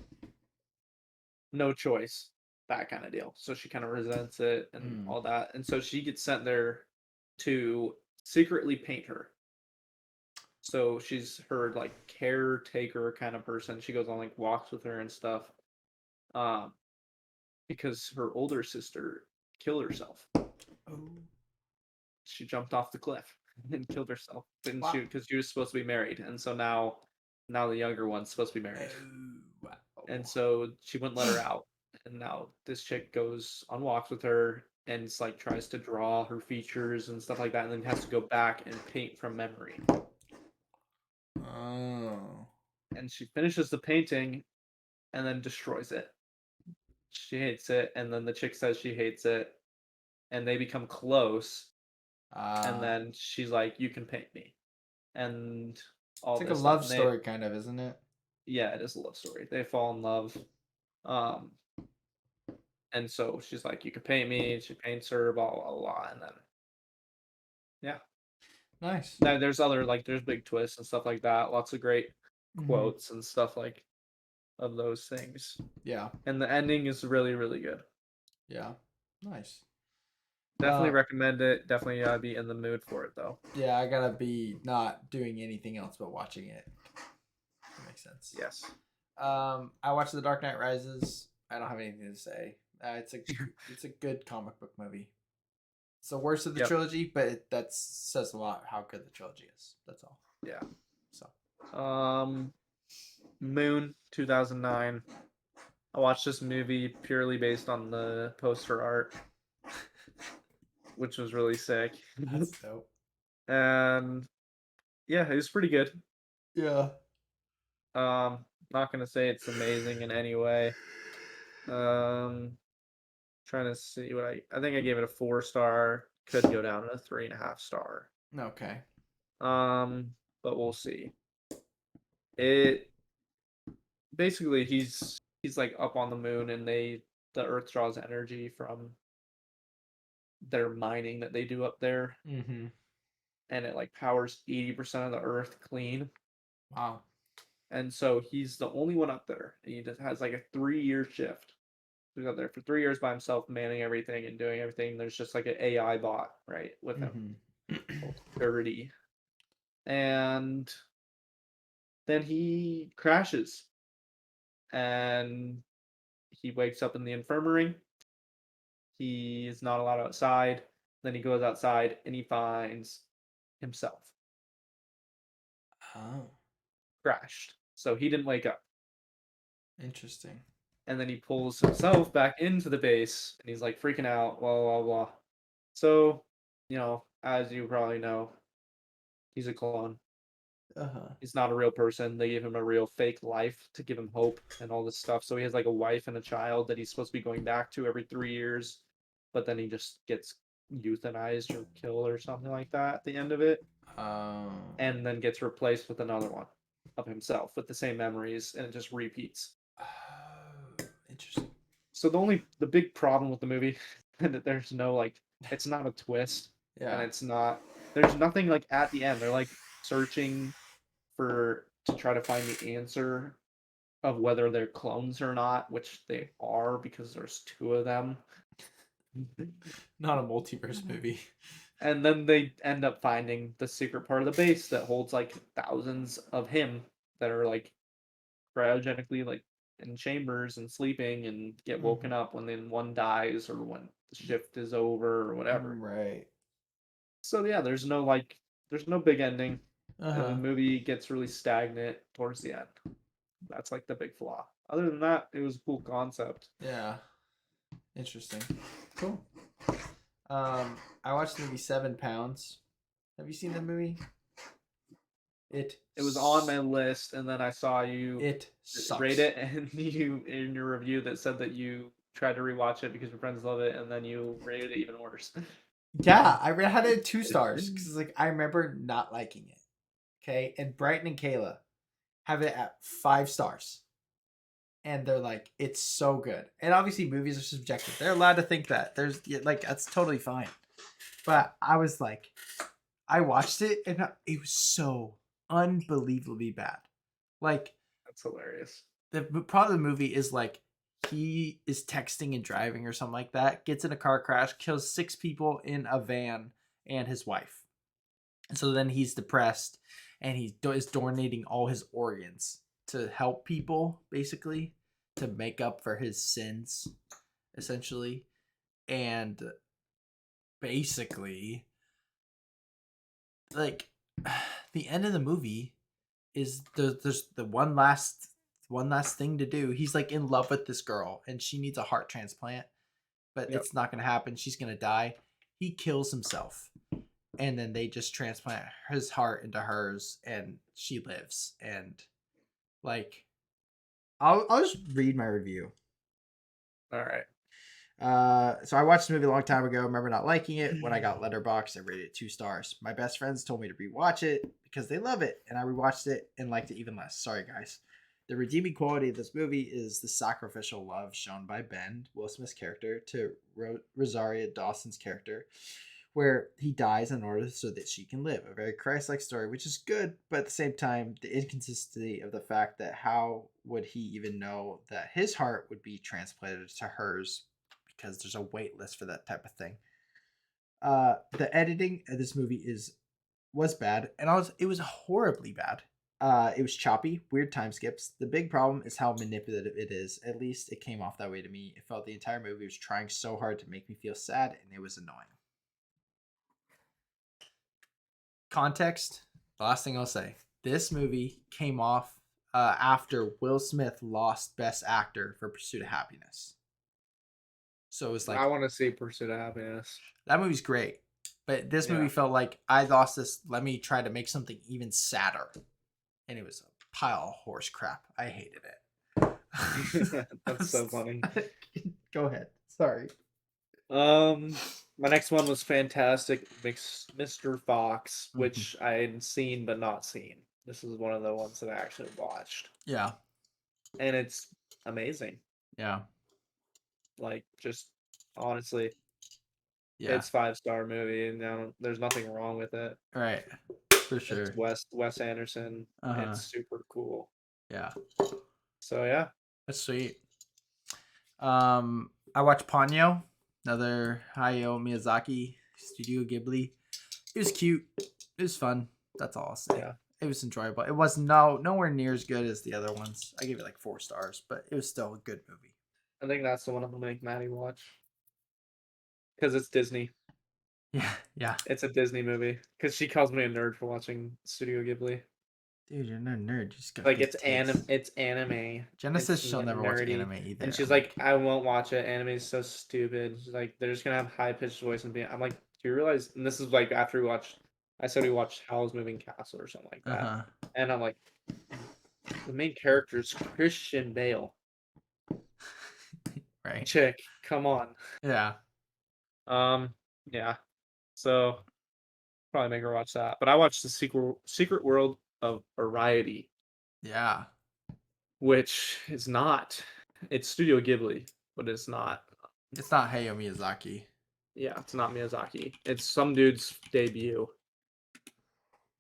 no choice, that kind of deal. So she kind of resents it and Mm. all that, and so she gets sent there to secretly paint her. So she's her like caretaker kind of person. She goes on like walks with her and stuff. Um, because her older sister killed herself. Oh. She jumped off the cliff and killed herself. Didn't Wow. she? Because she was supposed to be married, and so now the younger one's supposed to be married, Oh. and so she wouldn't let her out. And now this chick goes on walks with her and it's like tries to draw her features and stuff like that, and then has to go back and paint from memory. Oh. And she finishes the painting and then destroys it. She hates it, and then the chick says she hates it, and they become close. And Ah. then she's like, "You can paint me," and all It's like a this stuff. love And they, story, kind of, isn't it? yeah, it is a love story. They fall in love, um, and so she's like, "You can paint me." She paints her, blah blah blah, and then yeah, Nice. now there's other like there's big twists and stuff like that. Lots of great Mm-hmm. quotes and stuff like of those things, Yeah. and the ending is really really good. Yeah. Nice. Definitely recommend it. Definitely be in the mood for it though. Yeah, I gotta be not doing anything else but watching it. That makes sense. Yes. I watched The Dark Knight Rises. I don't have anything to say. It's a good comic book movie. It's the worst of the Yep. trilogy, but that says a lot how good the trilogy is. That's all. Yeah. So Moon 2009. I watched this movie purely based on the poster art, which was really sick. that's dope. And yeah, it was pretty good. Yeah. Not gonna say it's amazing in any way. Um, Trying to see what I think I gave it a 4 star. Could go down to a 3.5 star. Okay. Um, but we'll see. It basically he's like up on the moon and the Earth draws energy from their mining that they do up there, Mm-hmm. and it like powers 80% of the Earth clean. Wow. And so he's the only one up there. And he just has like a 3 year shift. He's up there for 3 years by himself, manning everything and doing everything. There's just like an AI bot, right, with him Mm-hmm. called Security. And then he crashes and he wakes up in the infirmary. He is not allowed outside. Then he goes outside and he finds himself Oh, crashed. So he didn't wake up. interesting. And then he pulls himself back into the base and he's like freaking out, blah, blah, blah. So, as you probably know, he's a clone. Uh-huh. He's not a real person. They gave him a real fake life to give him hope and all this stuff. So he has like a wife and a child that he's supposed to be going back to every 3 years, but then he just gets euthanized or killed or something like that at the end of it, Um. and then gets replaced with another one of himself with the same memories, and it just repeats. Oh, interesting. So the big problem with the movie is that there's no like it's not a twist, and Yeah. there's nothing like at the end. They're like searching for to try to find the answer of whether they're clones or not, which they are because there's two of them. Not a multiverse movie. And then they end up finding the secret part of the base that holds like thousands of him that are like cryogenically like in chambers and sleeping and get Mm-hmm. woken up when then one dies or when the shift is over or whatever. Right. So yeah, there's no big ending. And the Uh-huh. movie gets really stagnant towards the end. That's like the big flaw. Other than that, it was a cool concept. Yeah. Interesting. Cool. I watched the movie 7 Pounds. Have you seen the movie? It It was on my list, and then I saw you it rate sucks. it, and you in your review that said that you tried to rewatch it because your friends love it, and then you rated it even worse. Yeah, had it 2 stars because like I remember not liking it. Okay, and Brighton and Kayla have it at 5 stars, and they're like, it's so good. And obviously, movies are subjective. They're allowed to think that. There's like that's totally fine. But I was like, I watched it and it was so unbelievably bad. Like That's hilarious. the part of the movie is like he is texting and driving or something like that, gets in a car crash, kills 6 people in a van and his wife. And so then he's depressed and he is donating all his organs to help people, basically, to make up for his sins, essentially. And basically, like, the end of the movie is there's the one last thing to do. He's like in love with this girl and she needs a heart transplant, but Yep. it's not going to happen. She's going to die. He kills himself. And then they just transplant his heart into hers and she lives. And like I'll just read my review. All right. So I watched the movie a long time ago. Remember not liking it. When I got Letterboxd, I rated it 2 stars. My best friends told me to rewatch it because they love it, and I rewatched it and liked it even less. Sorry, guys. The redeeming quality of this movie is the sacrificial love shown by Ben, Will Smith's character, to Rosaria Dawson's character, where he dies in order so that she can live. A very Christ-like story, which is good, but at the same time, the inconsistency of the fact that how would he even know that his heart would be transplanted to hers because there's a wait list for that type of thing. The editing of this movie was bad, and it was horribly bad. It was choppy, weird time skips. The big problem is how manipulative it is. At least it came off that way to me. It felt the entire movie was trying so hard to make me feel sad, and it was annoying. Context. The last thing I'll say: this movie came off after Will Smith lost Best Actor for Pursuit of Happiness. So it was I like want to see Pursuit of Happiness. that movie's great, but this movie Yeah. felt like I lost this. Let me try to make something even sadder. and it was a pile of horse crap. I hated it. That's so funny. Go ahead. Sorry. My next one was Fantastic Mr. Fox, Mhm. which I had seen but not seen. This is one of the ones that I actually watched, Yeah. and it's amazing. Yeah. Like, just honestly, Yeah. it's 5-star movie, and there's nothing wrong with it. Right. For It's sure. Wes Anderson. Uh-huh. It's super cool. Yeah. So yeah, That's sweet. I watched Ponyo, another Hayao Miyazaki Studio Ghibli. It was cute. It was fun. That's all I'll say. yeah. It was enjoyable. It was nowhere near as good as the other ones. I gave it like 4 stars, but it was still a good movie. I think that's the one I'm gonna make Maddie watch because it's Disney. Yeah, yeah. It's a Disney movie because she calls me a nerd for watching Studio Ghibli. Dude, you're no nerd. You just got Like good taste. it's anime. Jenna says It's she'll never watch nerdy. anime either. And she's I'm like, I won't watch it. Anime is so stupid. She's like, they're just gonna have high pitched voice and be. I'm like, do you realize? And this is like after we watched. I said we watched Howl's Moving Castle or something like that. uh-huh. And I'm like, the main character is Christian Bale. Right. Chick, come on. Yeah. Yeah. So probably make her watch that. But I watched the Secret World of Variety, Yeah. which is not. It's Studio Ghibli, but it's not. It's not Hayao Miyazaki. Yeah, it's not Miyazaki. It's some dude's debut.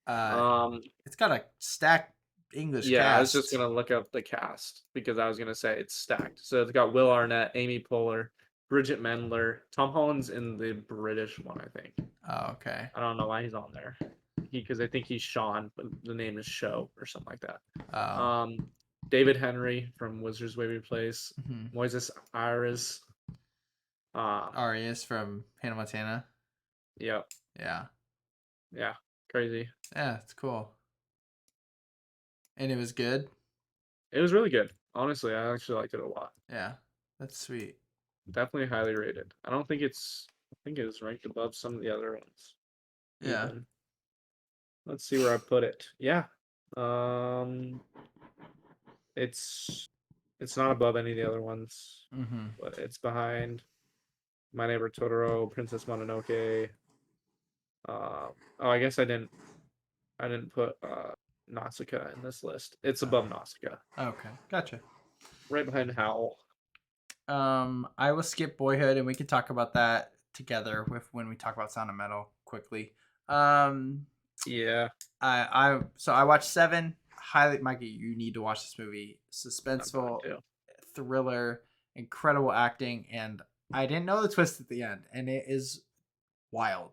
Um, It's got a stacked English yeah, I was just cast. gonna look up the cast because I was gonna say it's stacked. So it's got Will Arnett, Amy Poehler, Bridget Mendler, Tom Holland's in the British one, I think. Oh, okay. I don't know why he's on there. Because I think he's Sean, but the name is Show or something like that. Oh. David Henry from Wizards Waverly Place, Mhm. Moises Arias. Arias from Hannah Montana. Yep. Yeah. Yeah. Crazy. Yeah, it's cool. And it was good. It was really good. Honestly, I actually liked it a lot. Yeah. That's sweet. Definitely highly rated. I don't think it's. I think it was ranked above some of the other ones. Yeah. Even. Let's see where I put it. Yeah. Um. It's. It's not above any of the other ones, Mm-hmm. but it's behind My Neighbor Totoro, Princess Mononoke. Oh, I guess I didn't. I didn't put Nausicaa in this list. It's above Nausicaa, Okay. Gotcha. right behind Howl. I will skip Boyhood and we can talk about that together with when we talk about Sound of Metal quickly. Yeah, I watched Seven. Highly, Mikey, you need to watch this movie. I'm Suspenseful, going to. thriller, incredible acting, and I didn't know the twist at the end, and it is wild.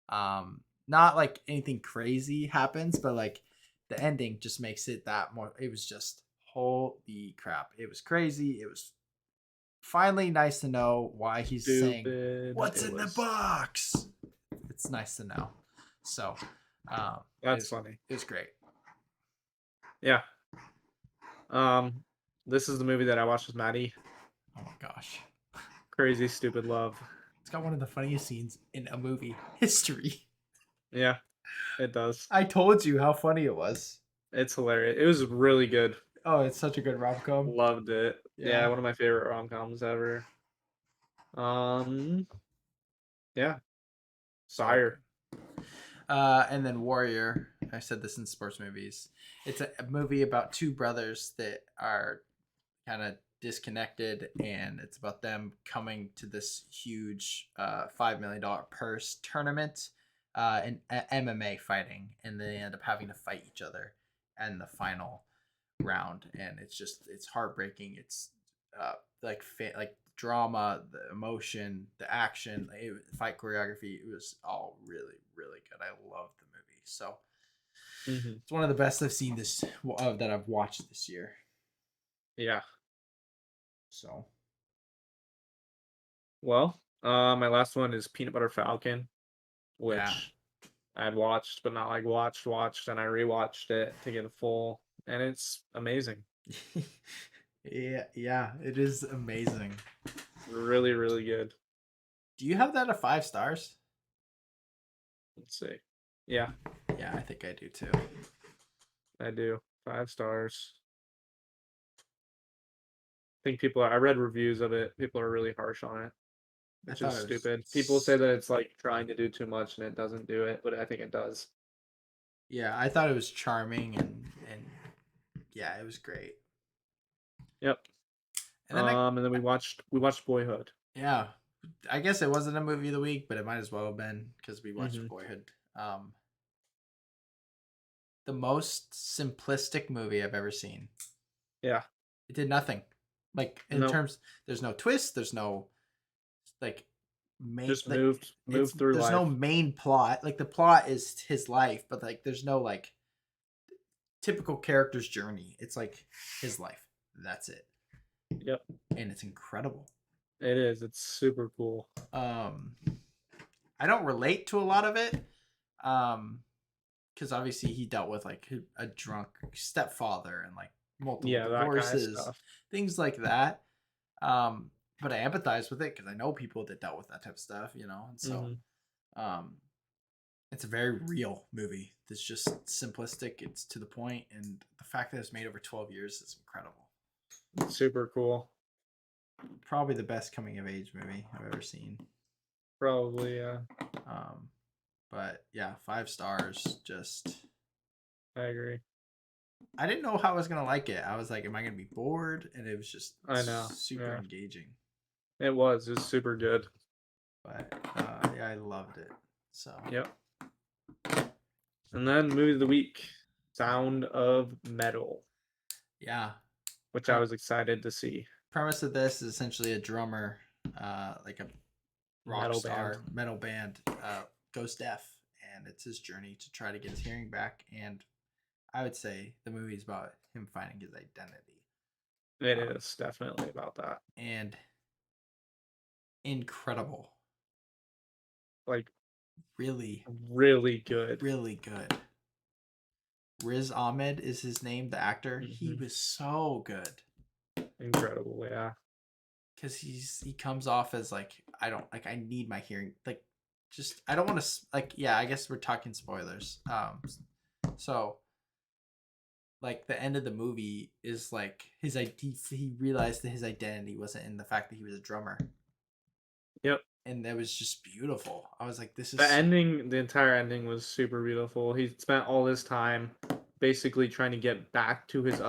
Not like anything crazy happens, but like the ending just makes it that more. It was just holy crap! It was crazy. It was finally nice to know why he's saying Stupid. what's in the box. It's nice to know. So, That's funny. It was great. Yeah. This is the movie that I watched with Maddie. Oh my gosh. Crazy Stupid Love. It's got one of the funniest scenes in a movie history. Yeah, it does. I told you how funny it was. It's hilarious. It was really good. Oh, it's such a good rom-com. Loved it. Yeah. Yeah, one of my favorite rom-coms ever. Yeah. Sire. And then Warrior. I said this in sports movies. It's a movie about two brothers that are kind of disconnected, and it's about them coming to this huge $5 million purse tournament in MMA fighting, and they end up having to fight each other in the final round, and it's heartbreaking. It's like drama, the emotion, the action, fight choreography. It was all really really good. I loved the movie. So it's one of the best I've seen that I've watched this year. Yeah. So, well, my last one is Peanut Butter Falcon, which yeah. I had watched, but not like watched, and I rewatched it to get a full, and it's amazing. yeah, it is amazing. Really, really good. Do you have that at 5 stars? Let's see. Yeah. Yeah, I think I do too. I do. 5 stars. I think I read reviews of it. People are really harsh on it, I which is thought it was stupid. People say that it's like trying to do too much and it doesn't do it, but I think it does. yeah, I thought it was charming and yeah, it was great. Yep. And then And then we watched Boyhood. yeah, I guess it wasn't a movie of the week, but it might as well have been because we watched Hmm. Boyhood. Um, the most simplistic movie I've ever seen. Yeah. It did nothing. Like in No, terms, there's no twist. There's no like main just like moved through there's no life. main plot. Like the plot is his life, but like there's no like typical character's journey. It's like his life. That's it, Yep. and it's incredible. It is. It's super cool. Um, I don't relate to a lot of it. Because obviously he dealt with like a drunk stepfather and like multiple Yeah, that kind of divorces, stuff. things like that. Um, but I empathize with it because I know people that dealt with that type of stuff, you know, and so Hmm. um, it's a very real movie. It's just simplistic. It's to the point, and the fact that it's made over 12 years is incredible. Super cool. Probably the best coming of age movie I've ever seen. Probably, yeah. Um, but yeah, 5 stars. Just I agree. I didn't know how I was gonna like it. I was like, am I gonna be bored? And it was just I know. super Yeah. engaging. It was. It was super good. But yeah, I loved it. So Yep. And then movie of the week, Sound of Metal, yeah, which I Pre- was excited to see. premise of this is essentially a drummer, like a rock Metal band. star metal band, goes deaf, and it's his journey to try to get his hearing back. And I would say the movie is about him finding his identity. It Um, is definitely about that. and incredible, Like really, really good. really good. Riz Ahmed is his name, the actor. He Hmm. was so good Incredible. Yeah. because he comes off as like I don't like I need my hearing like just I don't want to like yeah I guess we're talking spoilers. So like the end of the movie is like he realized that his identity wasn't in the fact that he was a drummer, Yep. and that was just beautiful. I was like, this The is ending, the entire ending was super beautiful. He spent all this time basically trying to get back to his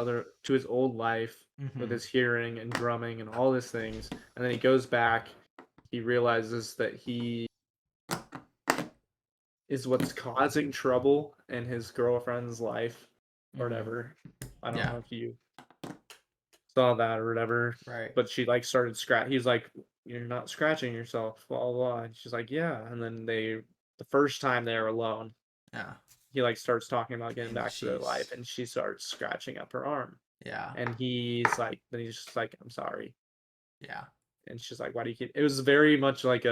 old life with mm-hmm, his hearing and drumming and all these things. And then he goes back, he realizes that he is what's causing trouble in his girlfriend's life or mm-hmm. whatever. I don't Yeah, know if you saw that or whatever. right, But she like started he's like, "You're not scratching yourself, blah blah blah." And she's like, "Yeah." And then the first time they were alone, yeah, he like starts talking about getting and back to their she's life, and she starts scratching up her arm. yeah, And then he's just like, "I'm sorry." yeah, And she's like, "Why do you keep?" It was very much like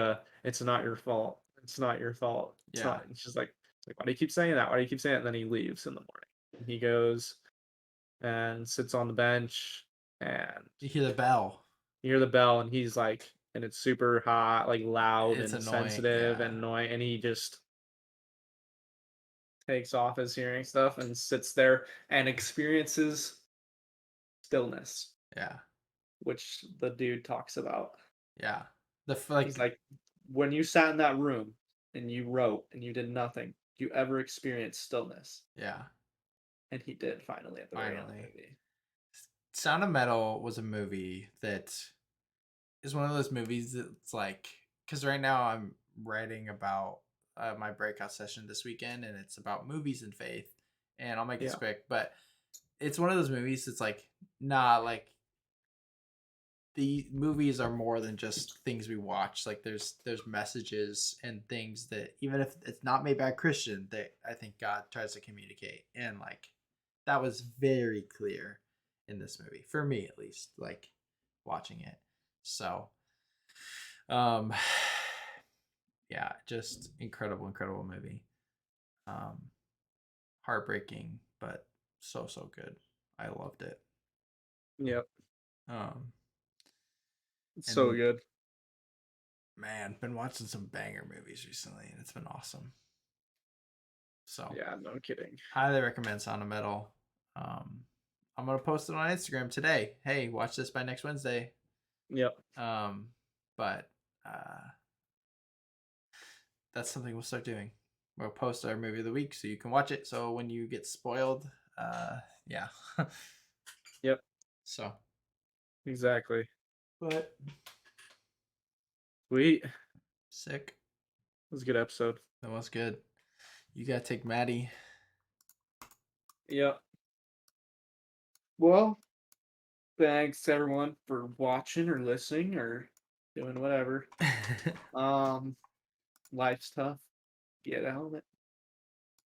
"It's not your fault. It's not your fault. It's yeah. not." And she's like, "Why do you keep saying that? Why do you keep saying it?" And then he leaves in the morning. And he goes and sits on the bench, and You hear the bell. you hear the bell, and he's like, and it's super hot, like loud It's and annoying. sensitive Yeah, and annoying, and he just takes off his hearing stuff and sits there and experiences stillness, yeah, which the dude talks about. yeah. The He's like, when you sat in that room and you wrote and you did nothing, you ever experienced stillness? yeah. And he did finally at the very end of the Finally, movie. Sound of Metal was a movie that is one of those movies that's like because right now I'm writing about my breakout session this weekend, and it's about movies and faith. And I'll make this Yeah. quick, but it's one of those movies that's like nah, like the movies are more than just things we watch. Like there's messages and things that even if it's not made by a Christian, that I think God tries to communicate. And like that was very clear in this movie. For me at least, like watching it. So um yeah, just incredible, incredible movie. Um heartbreaking, but so good. I loved it. Yep. Um It's so and good. man, been watching some banger movies recently, and it's been awesome. So Yeah, no kidding. highly recommend Sound of Metal. Um, I'm gonna post it on Instagram today. Hey, watch this by next Wednesday. Yep. But that's something we'll start doing. We'll post our movie of the week so you can watch it. So when you get spoiled, yeah. Yep. So, Exactly. but Sweet. sick. It was a good episode. That was good. You gotta take Maddie. Yep. Well, thanks everyone for watching or listening or doing whatever. Life's tough. Get out of it.